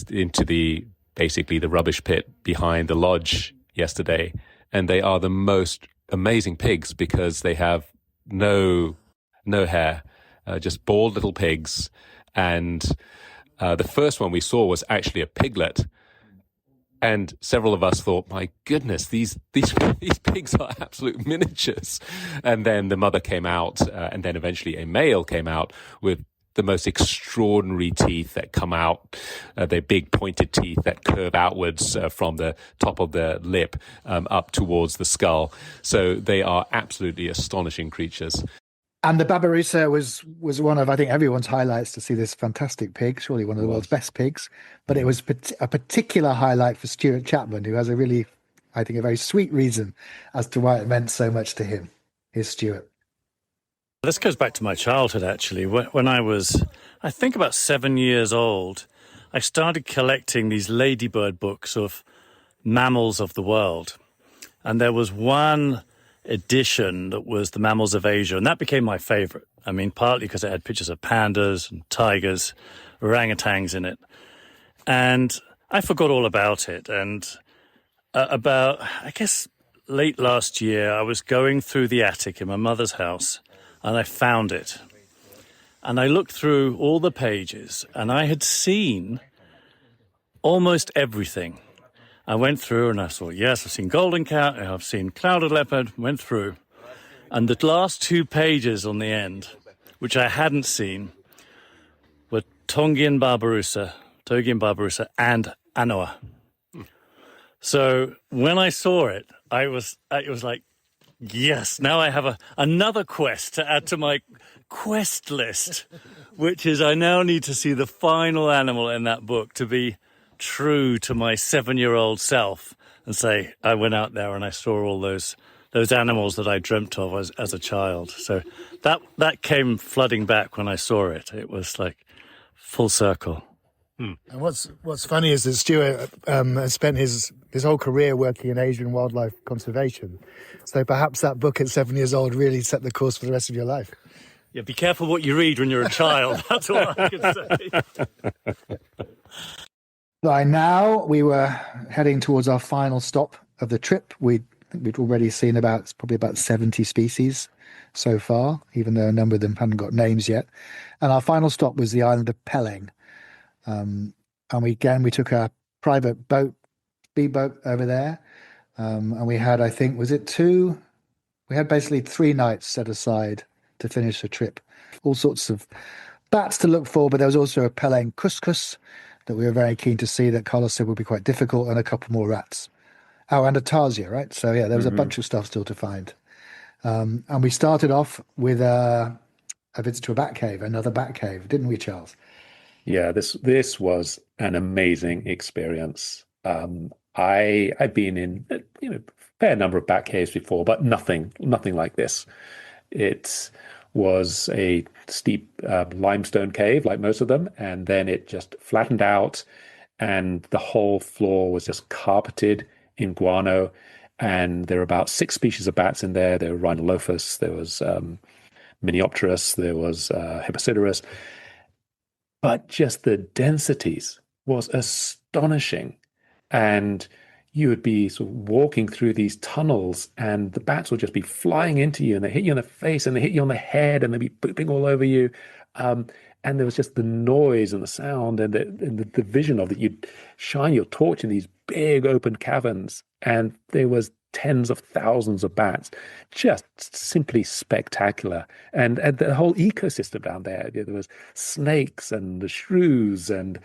into basically the rubbish pit behind the lodge yesterday. And they are the most amazing pigs because they have no hair, just bald little pigs. And the first one we saw was actually a piglet. And several of us thought, my goodness, these pigs are absolute miniatures. And then the mother came out, and then eventually a male came out with the most extraordinary teeth that come out. They're big pointed teeth that curve outwards from the top of the lip up towards the skull. So they are absolutely astonishing creatures. And the Babirusa was one of, I think, everyone's highlights to see this fantastic pig, surely one of the world's best pigs. But it was a particular highlight for Stuart Chapman, who has a really, I think, a very sweet reason as to why it meant so much to him. Here's Stuart. This goes back to my childhood, actually. When I was, I think, about 7 years old, I started collecting these ladybird books of mammals of the world. And there was one edition that was the Mammals of Asia, and that became my favorite. I mean, partly because it had pictures of pandas and tigers, orangutans in it. And I forgot all about it. And about, I guess, late last year, I was going through the attic in my mother's house, and I found it. And I looked through all the pages, and I had seen almost everything. I went through and I thought, yes, I've seen golden cat, I've seen clouded leopard, went through. And the last 2 pages on the end, which I hadn't seen, were Togean Babirusa and Anoa. So when I saw it, it was like, yes, now I have another quest to add to my quest list, which is I now need to see the final animal in that book to be true to my 7-year-old self and say I went out there and I saw all those animals that I dreamt of as a child. So that came flooding back when I saw it. It was like full circle. And what's funny is that Stuart has spent his whole career working in Asian wildlife conservation. So perhaps that book at 7 years old really set the course for the rest of your life. Yeah, be careful what you read when you're a child. That's all I can say. By now, we were heading towards our final stop of the trip. We'd already seen probably about 70 species so far, even though a number of them hadn't got names yet. And our final stop was the island of Malenge. And we took a private speedboat over there. And we had, I think, was it 2? We had basically 3 nights set aside to finish the trip. All sorts of bats to look for, but there was also a Malenge couscous that we were very keen to see that Carlos said would be quite difficult, and a couple more rats. Oh, and a tarsier, right? So yeah, there was a bunch of stuff still to find. And we started off with a visit to a bat cave, another bat cave, didn't we, Charles? Yeah, this was an amazing experience. I've been in a fair number of bat caves before, but nothing like this. It was a steep limestone cave, like most of them, and then it just flattened out, and the whole floor was just carpeted in guano. And there were about 6 species of bats in there. There were Rhinolophus, there was Miniopterus, there was Hippocyterus. But just the densities was astonishing. And you would be sort of walking through these tunnels, and the bats would just be flying into you, and they hit you in the face, and they hit you on the head, and they'd be pooping all over you. And there was just the noise and the sound and the vision of it. You'd shine your torch in these big open caverns, and there was tens of thousands of bats, just simply spectacular. And the whole ecosystem down there, there was snakes and the shrews and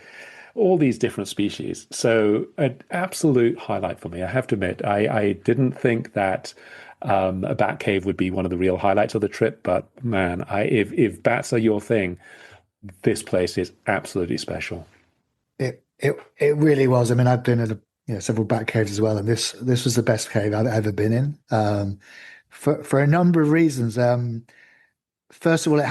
all these different species. So an absolute highlight for me, I have to admit. I didn't think that a bat cave would be one of the real highlights of the trip, but man, if bats are your thing, this place is absolutely special. It really was. I mean, I've been at several bat caves as well, and this was the best cave I've ever been in, for a number of reasons. First of all,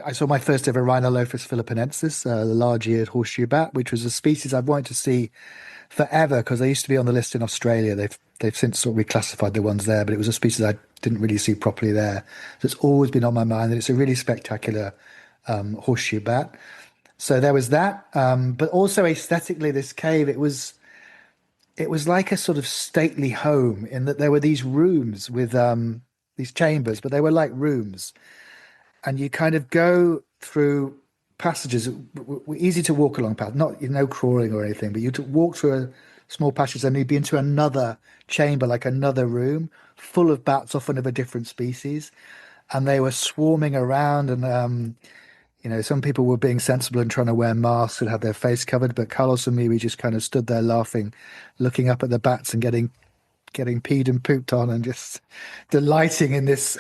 I saw my first ever Rhinolophus philippinensis, the large-eared horseshoe bat, which was a species I've wanted to see forever because they used to be on the list in Australia. They've since sort of reclassified the ones there, but it was a species I didn't really see properly there. So it's always been on my mind, and it's a really spectacular horseshoe bat. So there was that, but also aesthetically, this cave, it was like a sort of stately home in that there were these rooms with these chambers, but they were like rooms. And you kind of go through passages, were easy to walk along path, not no crawling or anything, but you walk through a small passage and you'd be into another chamber, like another room, full of bats, often of a different species. And they were swarming around, and some people were being sensible and trying to wear masks and have their face covered, but Carlos and me, we just kind of stood there laughing, looking up at the bats and getting peed and pooped on, and just delighting in this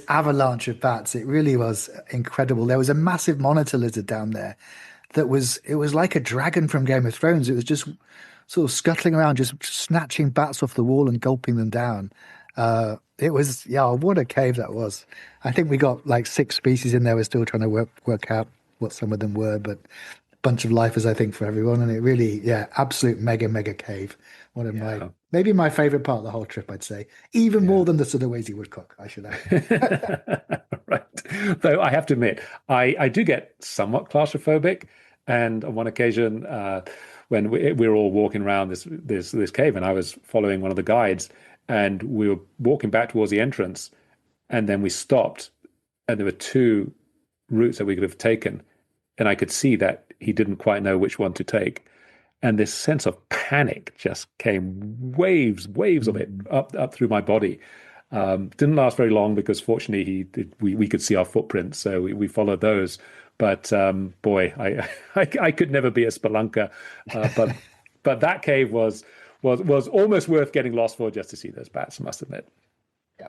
avalanche of bats. It really was incredible. There was a massive monitor lizard down there it was like a dragon from Game of Thrones. It was just sort of scuttling around, just snatching bats off the wall and gulping them down. It was, what a cave that was. I think we got like 6 species in there. We're still trying to work out what some of them were, but a bunch of lifers, I think, for everyone. And it really, absolute mega cave. One of maybe my favorite part of the whole trip, I'd say. Even more than the Sulawesi woodcock, I should add. Right. Though I have to admit, I do get somewhat claustrophobic. And on one occasion, when we were all walking around this cave, and I was following one of the guides, and we were walking back towards the entrance, and then we stopped, and there were 2 routes that we could have taken, and I could see that he didn't quite know which one to take. And this sense of panic just came, waves of it up through my body. Didn't last very long because fortunately we could see our footprints, so we followed those. But boy, I could never be a spelunker. But that cave was almost worth getting lost for just to see those bats, I must admit. Yeah.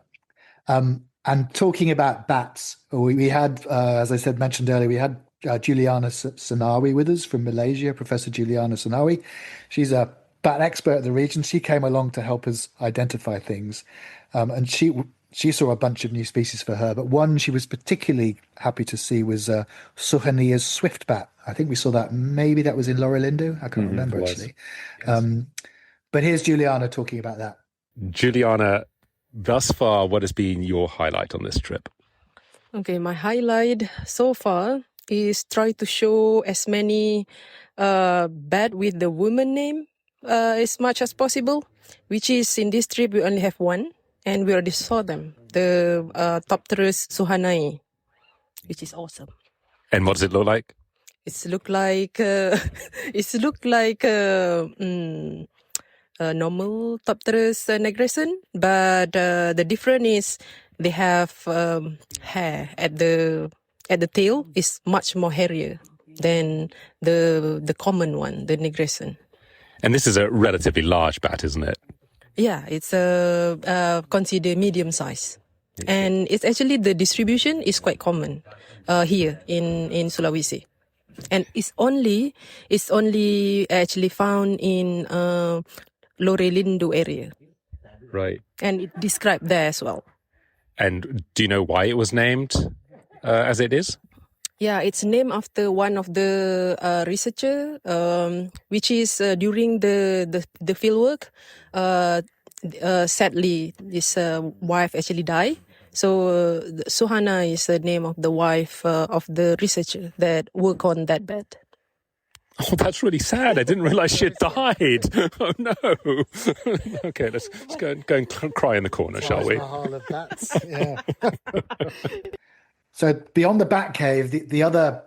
And talking about bats, we had, as I said, mentioned earlier, we had Juliana Senawi with us from Malaysia, Professor Juliana Senawi. She's a bat expert of the region. She came along to help us identify things. And she saw a bunch of new species for her, but one she was particularly happy to see was Suhania's swift bat. I think we saw that, maybe that was in Laurilindu. I can't remember actually. Yes. But here's Juliana talking about that. Juliana, thus far, what has been your highlight on this trip? Okay, my highlight so far is try to show as many bat with the woman name as much as possible, which is in this trip we only have one, and we already saw them, the Topterus suhanai, which is awesome. And what does it look like? It look like normal Topterus nigrescens, but the difference is they have hair at the tail is much more hairier than the common one, the nigrescens. And this is a relatively large bat, isn't it? Yeah, it's considered medium size, and it's actually the distribution is quite common here in Sulawesi, and it's only actually found in Laurilindu area. Right. And it described there as well. And do you know why it was named as it is? Yeah, it's named after one of the researcher, which is during the fieldwork. Sadly, his wife actually died. So Suhana is the name of the wife of the researcher that worked on that bat. Oh, that's really sad. I didn't realize she had died. Oh, no. Okay, let's go and cry in the corner, shall we? Yeah. So beyond the bat cave, the other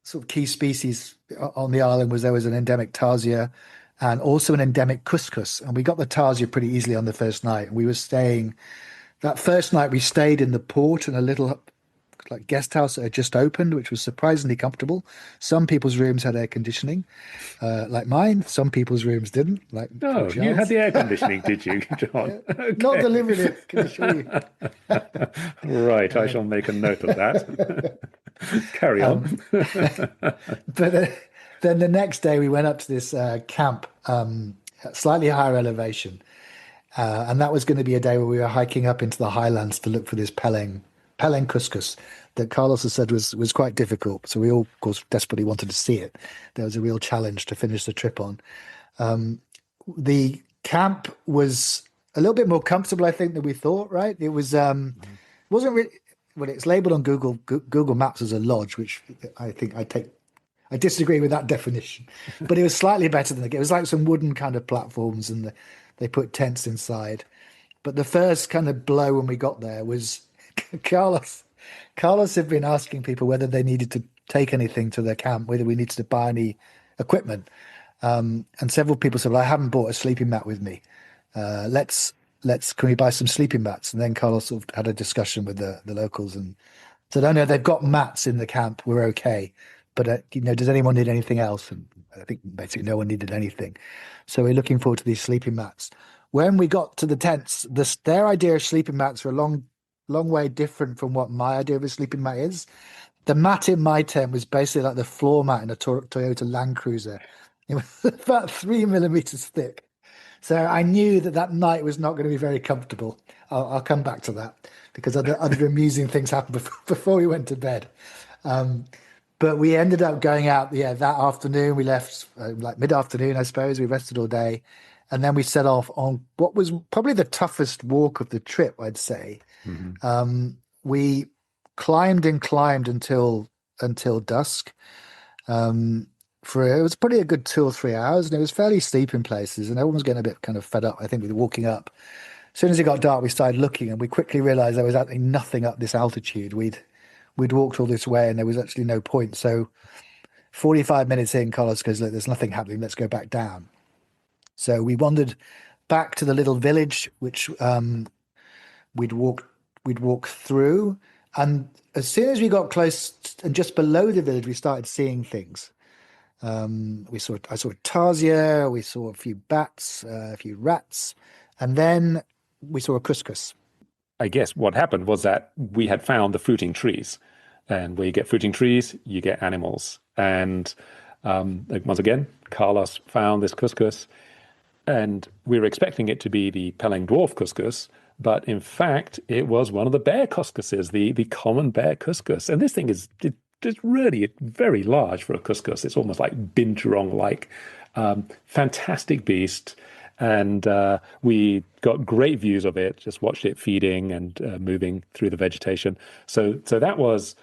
sort of key species on the island there was an endemic tarsier and also an endemic cuscus. And we got the tarsier pretty easily on the first night. We were that first night we stayed in the port in a little like guest house that had just opened, which was surprisingly comfortable. Some people's rooms had air conditioning, like mine. Some people's rooms didn't. Like no, you had the air conditioning, did you, John? Okay. Not deliberately, can I assure you. Right, I shall make a note of that. Carry on. But then the next day we went up to this camp, at slightly higher elevation, and that was going to be a day where we were hiking up into the highlands to look for this Peleng cuscus that Carlos has said was quite difficult. So we all, of course, desperately wanted to see it. There was a real challenge to finish the trip on. The camp was a little bit more comfortable, I think, than we thought, right? It was wasn't really, well, it's labeled on Google Maps as a lodge, which I think I disagree with that definition, but it was slightly better than it was like some wooden kind of platforms and they put tents inside. But the first kind of blow when we got there was Carlos had been asking people whether they needed to take anything to their camp, whether we needed to buy any equipment. And several people said, well, I haven't bought a sleeping mat with me. Can we buy some sleeping mats? And then Carlos sort of had a discussion with the locals and said, oh no, they've got mats in the camp. We're okay. But, does anyone need anything else? And I think basically no one needed anything. So we're looking forward to these sleeping mats. When we got to the tents, their idea of sleeping mats were a long way different from what my idea of a sleeping mat is. The mat in my tent was basically like the floor mat in a Toyota Land Cruiser. It was about 3 millimeters thick. So I knew that night was not going to be very comfortable. I'll come back to that because other amusing things happened before we went to bed. But we ended up going out, that afternoon. We left like mid-afternoon, I suppose. We rested all day. And then we set off on what was probably the toughest walk of the trip, I'd say. Mm-hmm. We climbed until dusk. It was probably a good 2 or 3 hours, and it was fairly steep in places, and everyone was getting a bit kind of fed up, I think, with walking up. As soon as it got dark, we started looking, and we quickly realized there was actually nothing up this altitude. We'd walked all this way, and there was actually no point. So 45 minutes in, Carlos goes, look, there's nothing happening. Let's go back down. So we wandered back to the little village, which we'd walk through. And as soon as we got close and just below the village, we started seeing things. I saw a tarsier, we saw a few bats, a few rats, and then we saw a cuscus. I guess what happened was that we had found the fruiting trees. And where you get fruiting trees, you get animals. And once again, Carlos found this couscous, and we were expecting it to be the Peleng dwarf couscous, but in fact, it was one of the bear couscouses, the common bear couscous. And this thing is just really very large for a couscous. It's almost like binturong-like. Fantastic beast. And we got great views of it, just watched it feeding and moving through the vegetation. So that was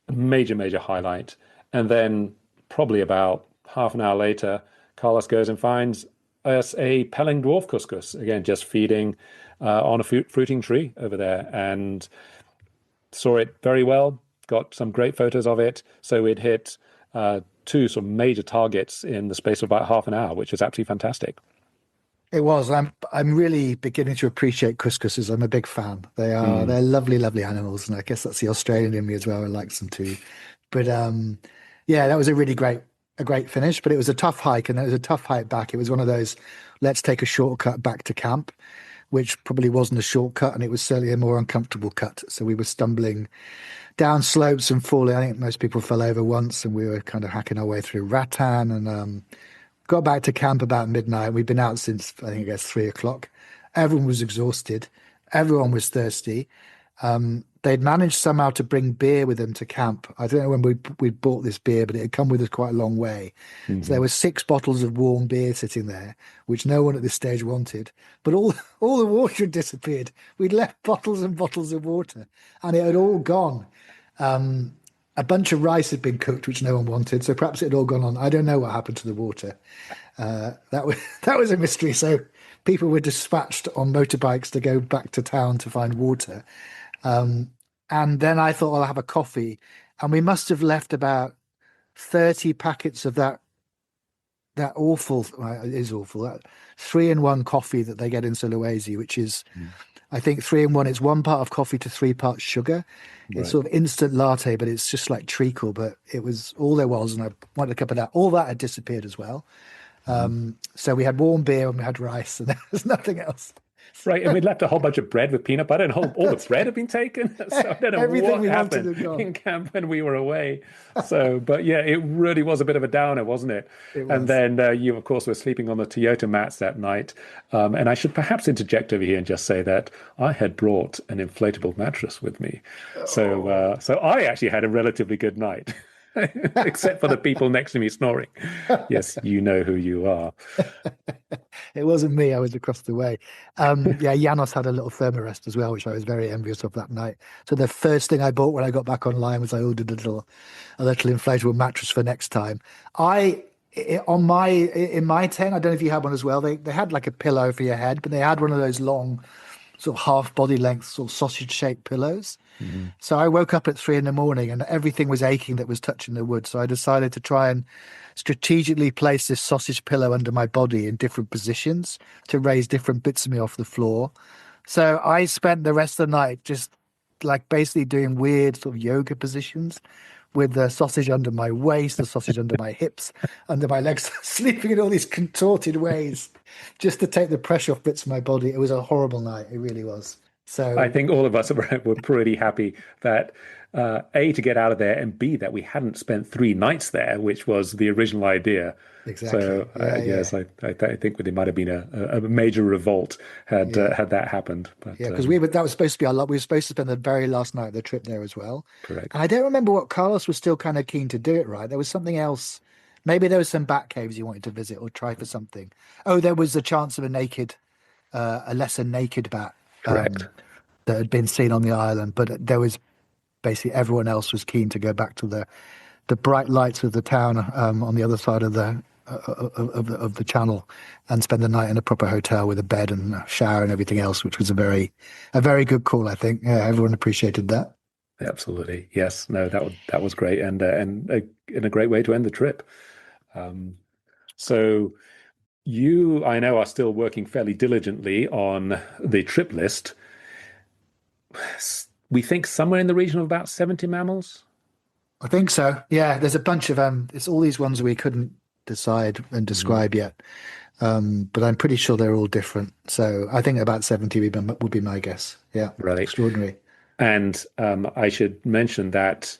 a major highlight. And then probably about half an hour later, Carlos goes and finds us a Peleng dwarf couscous, again, just feeding on a fruiting tree over there, and saw it very well, got some great photos of it. So we'd hit two sort of major targets in the space of about half an hour, which was absolutely fantastic. It was. I'm really beginning to appreciate couscouses. I'm a big fan. They're lovely animals, and I guess that's the Australian in me as well. I like them too. But yeah, that was a great finish. But it was a tough hike, and it was a tough hike back. It was one of those, let's take a shortcut back to camp, which probably wasn't a shortcut, and it was certainly a more uncomfortable cut. So we were stumbling down slopes and falling. I think most people fell over once, and we were kind of hacking our way through rattan, and got back to camp about midnight. We'd been out since, I think, 3 o'clock. Everyone was exhausted. Everyone was thirsty. They'd managed somehow to bring beer with them to camp. I don't know when we'd bought this beer, but it had come with us quite a long way. Mm-hmm. So there were 6 bottles of warm beer sitting there, which no one at this stage wanted. But all the water had disappeared. We'd left bottles and bottles of water, and it had all gone. A bunch of rice had been cooked, which no one wanted. So perhaps it had all gone on. I don't know what happened to the water. That was a mystery. So people were dispatched on motorbikes to go back to town to find water. And then I thought, I'll have a coffee. And we must have left about 30 packets of that awful, it is awful, that 3-in-1 coffee that they get in Sulawesi, which is, I think 3-in-1, it's 1 part of coffee to 3 parts sugar. Right. It's sort of instant latte, but it's just like treacle, but it was all there was. And I wanted a cup of that. All that had disappeared as well. So we had warm beer and we had rice, and there was nothing else. Right, and we'd left a whole bunch of bread with peanut butter, and all the thread had been taken. So I don't know what happened in camp when we were away. So, but yeah, it really was a bit of a downer, wasn't it? It was. And then you, of course, were sleeping on the Toyota mats that night. And I should perhaps interject over here and just say that I had brought an inflatable mattress with me. So I actually had a relatively good night. Except for the people next to me snoring. Yes, you know who you are. It wasn't me. I was across the way. Yeah, János had a little thermarest as well, which I was very envious of that night. So the first thing I bought when I got back online was I ordered a little inflatable mattress for next time. In my tent, I don't know if you had one as well. They had like a pillow for your head, but they had one of those long, sort of half body length, sort of sausage shaped pillows. Mm-hmm. So I woke up at 3 a.m. and everything was aching that was touching the wood. So I decided to try and strategically place this sausage pillow under my body in different positions to raise different bits of me off the floor. So I spent the rest of the night just like basically doing weird sort of yoga positions with the sausage under my waist, the sausage under my hips, under my legs, sleeping in all these contorted ways just to take the pressure off bits of my body. It was a horrible night. It really was. So I think all of us were pretty happy that A, to get out of there, and B, that we hadn't spent 3 nights there, which was the original idea. Exactly. So yes, I think there might have been a major revolt had that happened. But, yeah, because that was supposed to be our lot. We were supposed to spend the very last night of the trip there as well. Correct. And I don't remember what Carlos was still kind of keen to do it. Right, there was something else. Maybe there was some bat caves he wanted to visit or try for something. Oh, there was the chance of a lesser naked bat. Correct. That had been seen on the island, but there was basically everyone else was keen to go back to the bright lights of the town on the other side of the channel and spend the night in a proper hotel with a bed and a shower and everything else, which was a very good call. I think everyone appreciated that. Absolutely, yes. No, that was great, and a great way to end the trip. So you, I know, are still working fairly diligently on the trip list. We think somewhere in the region of about 70 mammals. I think so. Yeah, there's a bunch of it's all these ones we couldn't decide and describe yet, but I'm pretty sure they're all different. So I think about 70 would be my guess. Yeah, right. Extraordinary. And I should mention that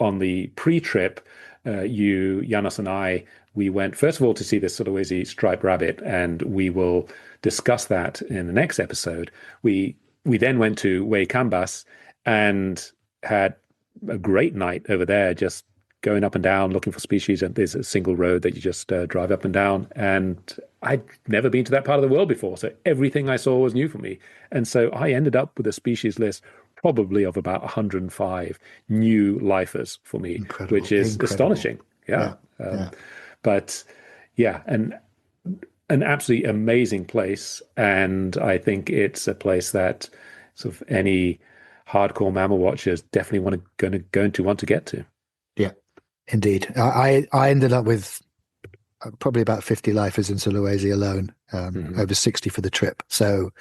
on the pre-trip, János and I, we went first of all to see the Sulawesi striped rabbit, and we will discuss that in the next episode. We then went to Waikambas and had a great night over there, just going up and down looking for species. And there's a single road that you just drive up and down. And I'd never been to that part of the world before, so everything I saw was new for me. And so I ended up with a species list probably of about 105 new lifers for me, which is astonishing. Yeah. But yeah, an absolutely amazing place. And I think it's a place that sort of any hardcore mammal watchers definitely going to want to get to. Yeah, indeed. I ended up with probably about 50 lifers in Sulawesi alone, over 60 for the trip. So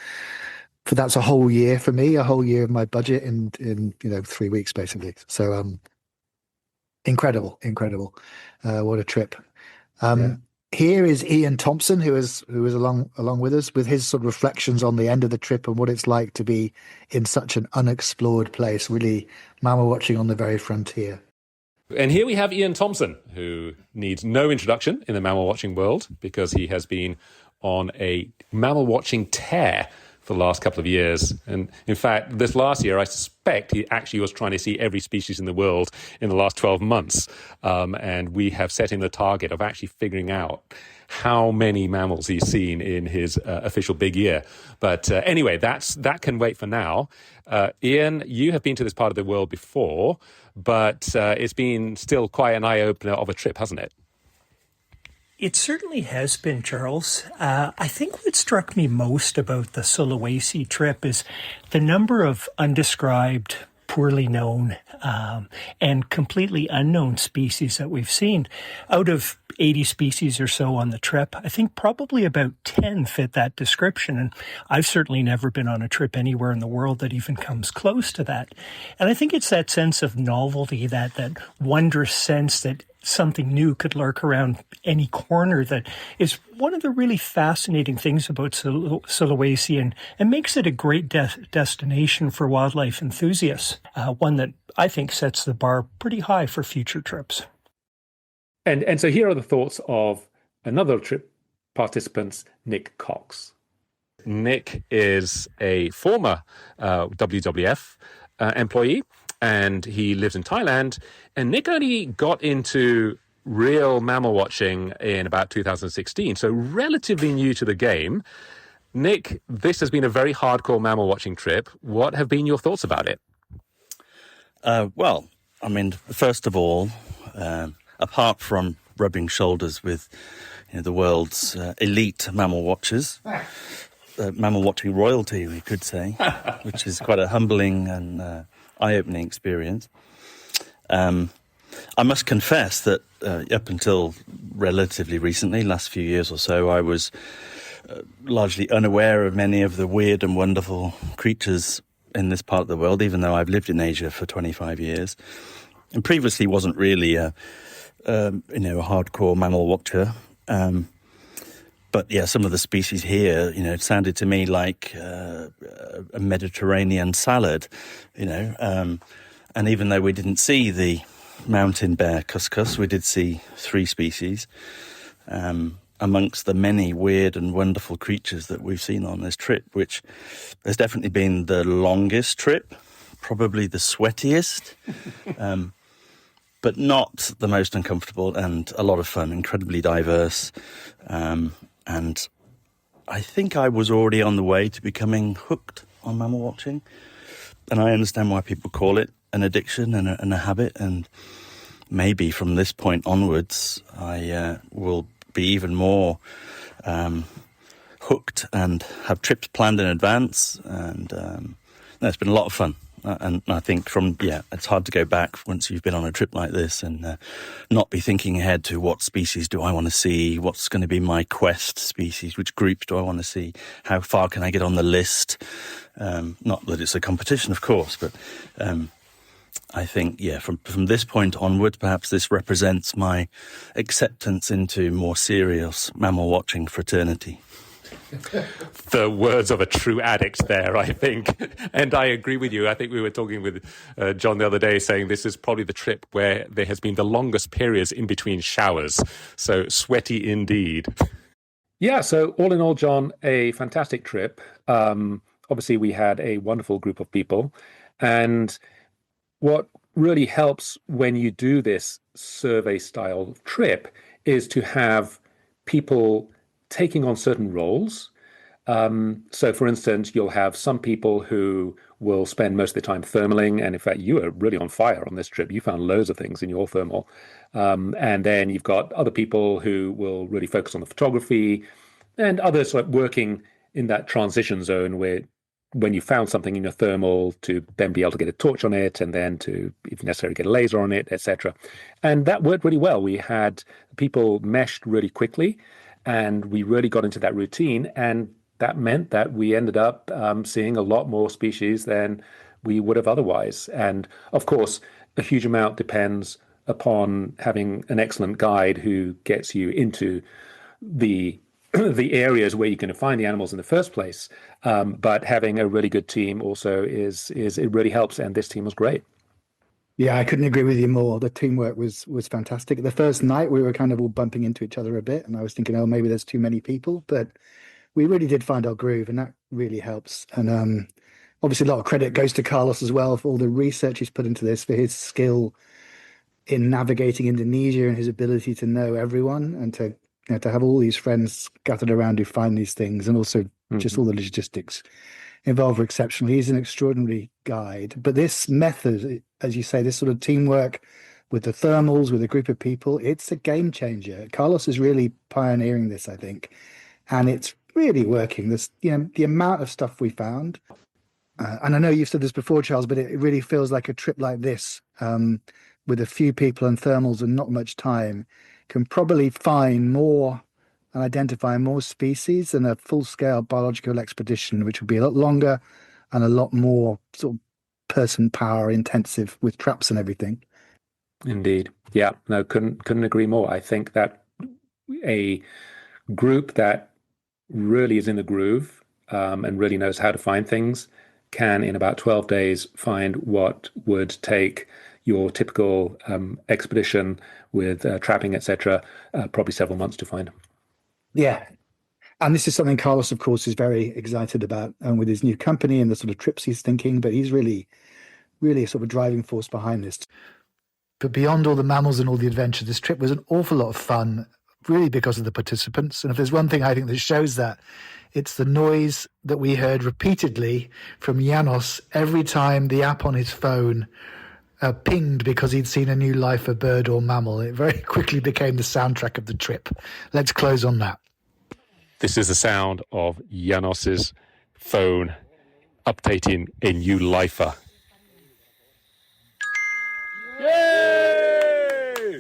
that's a whole year for me, a whole year of my budget in 3 weeks basically. So incredible. What a trip. Here is Ian Thompson, who is along with us, with his sort of reflections on the end of the trip and what it's like to be in such an unexplored place, really mammal watching on the very frontier. And here we have Ian Thompson, who needs no introduction in the mammal watching world because he has been on a mammal watching tear for the last couple of years. And in fact, this last year, I suspect he actually was trying to see every species in the world in the last 12 months. And we have set him the target of actually figuring out how many mammals he's seen in his official big year. But anyway, that can wait for now. Ian, you have been to this part of the world before, but it's been still quite an eye-opener of a trip, hasn't it? It certainly has been, Charles. I think what struck me most about the Sulawesi trip is the number of undescribed, poorly known, and completely unknown species that we've seen. Out of 80 species or so on the trip, I think probably about 10 fit that description. And I've certainly never been on a trip anywhere in the world that even comes close to that. And I think it's that sense of novelty, that wondrous sense that something new could lurk around any corner, that is one of the really fascinating things about Sulawesi, and makes it a great destination for wildlife enthusiasts, one that I think sets the bar pretty high for future trips. And so here are the thoughts of another trip participant, Nick Cox. Nick is a former WWF employee, and he lives in Thailand. And Nick only got into real mammal watching in about 2016, so relatively new to the game. Nick, this has been a very hardcore mammal watching trip. What have been your thoughts about it? Well, I mean, first of all, apart from rubbing shoulders with the world's elite mammal watchers, mammal watching royalty, we could say, which is quite a humbling and eye-opening experience. I must confess that up until relatively recently, last few years or so, I was largely unaware of many of the weird and wonderful creatures in this part of the world, even though I've lived in Asia for 25 years. And previously wasn't really a hardcore mammal watcher. But yeah, some of the species here, it sounded to me like a Mediterranean salad, and even though we didn't see the mountain bear cuscus, we did see 3 species amongst the many weird and wonderful creatures that we've seen on this trip, which has definitely been the longest trip, probably the sweatiest, but not the most uncomfortable, and a lot of fun, incredibly diverse. And I think I was already on the way to becoming hooked on mammal watching. And I understand why people call it an addiction and a habit. And maybe from this point onwards, I will be even more hooked and have trips planned in advance. And it's been a lot of fun. And I think it's hard to go back once you've been on a trip like this and not be thinking ahead to what species do I want to see, what's going to be my quest species, which groups do I want to see, how far can I get on the list. Not that it's a competition, of course, but I think, from this point onward, perhaps this represents my acceptance into more serious mammal watching fraternity. The words of a true addict there, I think. And I agree with you. I think we were talking with John the other day saying this is probably the trip where there has been the longest periods in between showers. So sweaty indeed. Yeah, so all in all, John, a fantastic trip. Obviously, we had a wonderful group of people. And what really helps when you do this survey-style trip is to have people taking on certain roles. So, for instance, you'll have some people who will spend most of the time thermaling. And in fact, you were really on fire on this trip. You found loads of things in your thermal. And then you've got other people who will really focus on the photography, and others like working in that transition zone where when you found something in your thermal to then be able to get a torch on it and then to, if necessary, get a laser on it, etc. And that worked really well. We had people meshed really quickly, and we really got into that routine. And that meant that we ended up seeing a lot more species than we would have otherwise. And of course, a huge amount depends upon having an excellent guide who gets you into the areas where you're going to find the animals in the first place. But having a really good team also it really helps. And this team was great. Yeah, I couldn't agree with you more. The teamwork was fantastic. The first night we were kind of all bumping into each other a bit, and I was thinking, oh, maybe there's too many people, but we really did find our groove, and that really helps. And obviously a lot of credit goes to Carlos as well for all the research he's put into this, for his skill in navigating Indonesia and his ability to know everyone and to have all these friends gathered around who find these things, and also just all the logistics involved were exceptional. He's an extraordinary guide. But this method, as you say, this sort of teamwork with the thermals, with a group of people, it's a game changer. Carlos is really pioneering this, I think, and it's really working. This, the amount of stuff we found, and I know you've said this before, Charles, but it really feels like a trip like this, with a few people and thermals and not much time, can probably find more and identify more species than a full-scale biological expedition, which would be a lot longer and a lot more sort of person power intensive with traps and everything. Indeed. Yeah, no, couldn't agree more. I think that a group that really is in the groove and really knows how to find things can, in about 12 days, find what would take your typical expedition with trapping, etc., probably several months to find. Yeah. And this is something Carlos, of course, is very excited about with his new company and the sort of trips he's thinking, but he's really a sort of a driving force behind this. But beyond all the mammals and all the adventure, this trip was an awful lot of fun, really because of the participants. And if there's one thing I think that shows that, it's the noise that we heard repeatedly from János every time the app on his phone pinged because he'd seen a new life, a bird or mammal. It very quickly became the soundtrack of the trip. Let's close on that. This is the sound of János's phone updating a new lifer. Yay!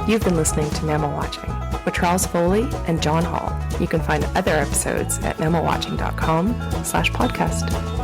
You've been listening to Mammalwatching with Charles Foley and John Hall. You can find other episodes at mammalwatching.com/podcast.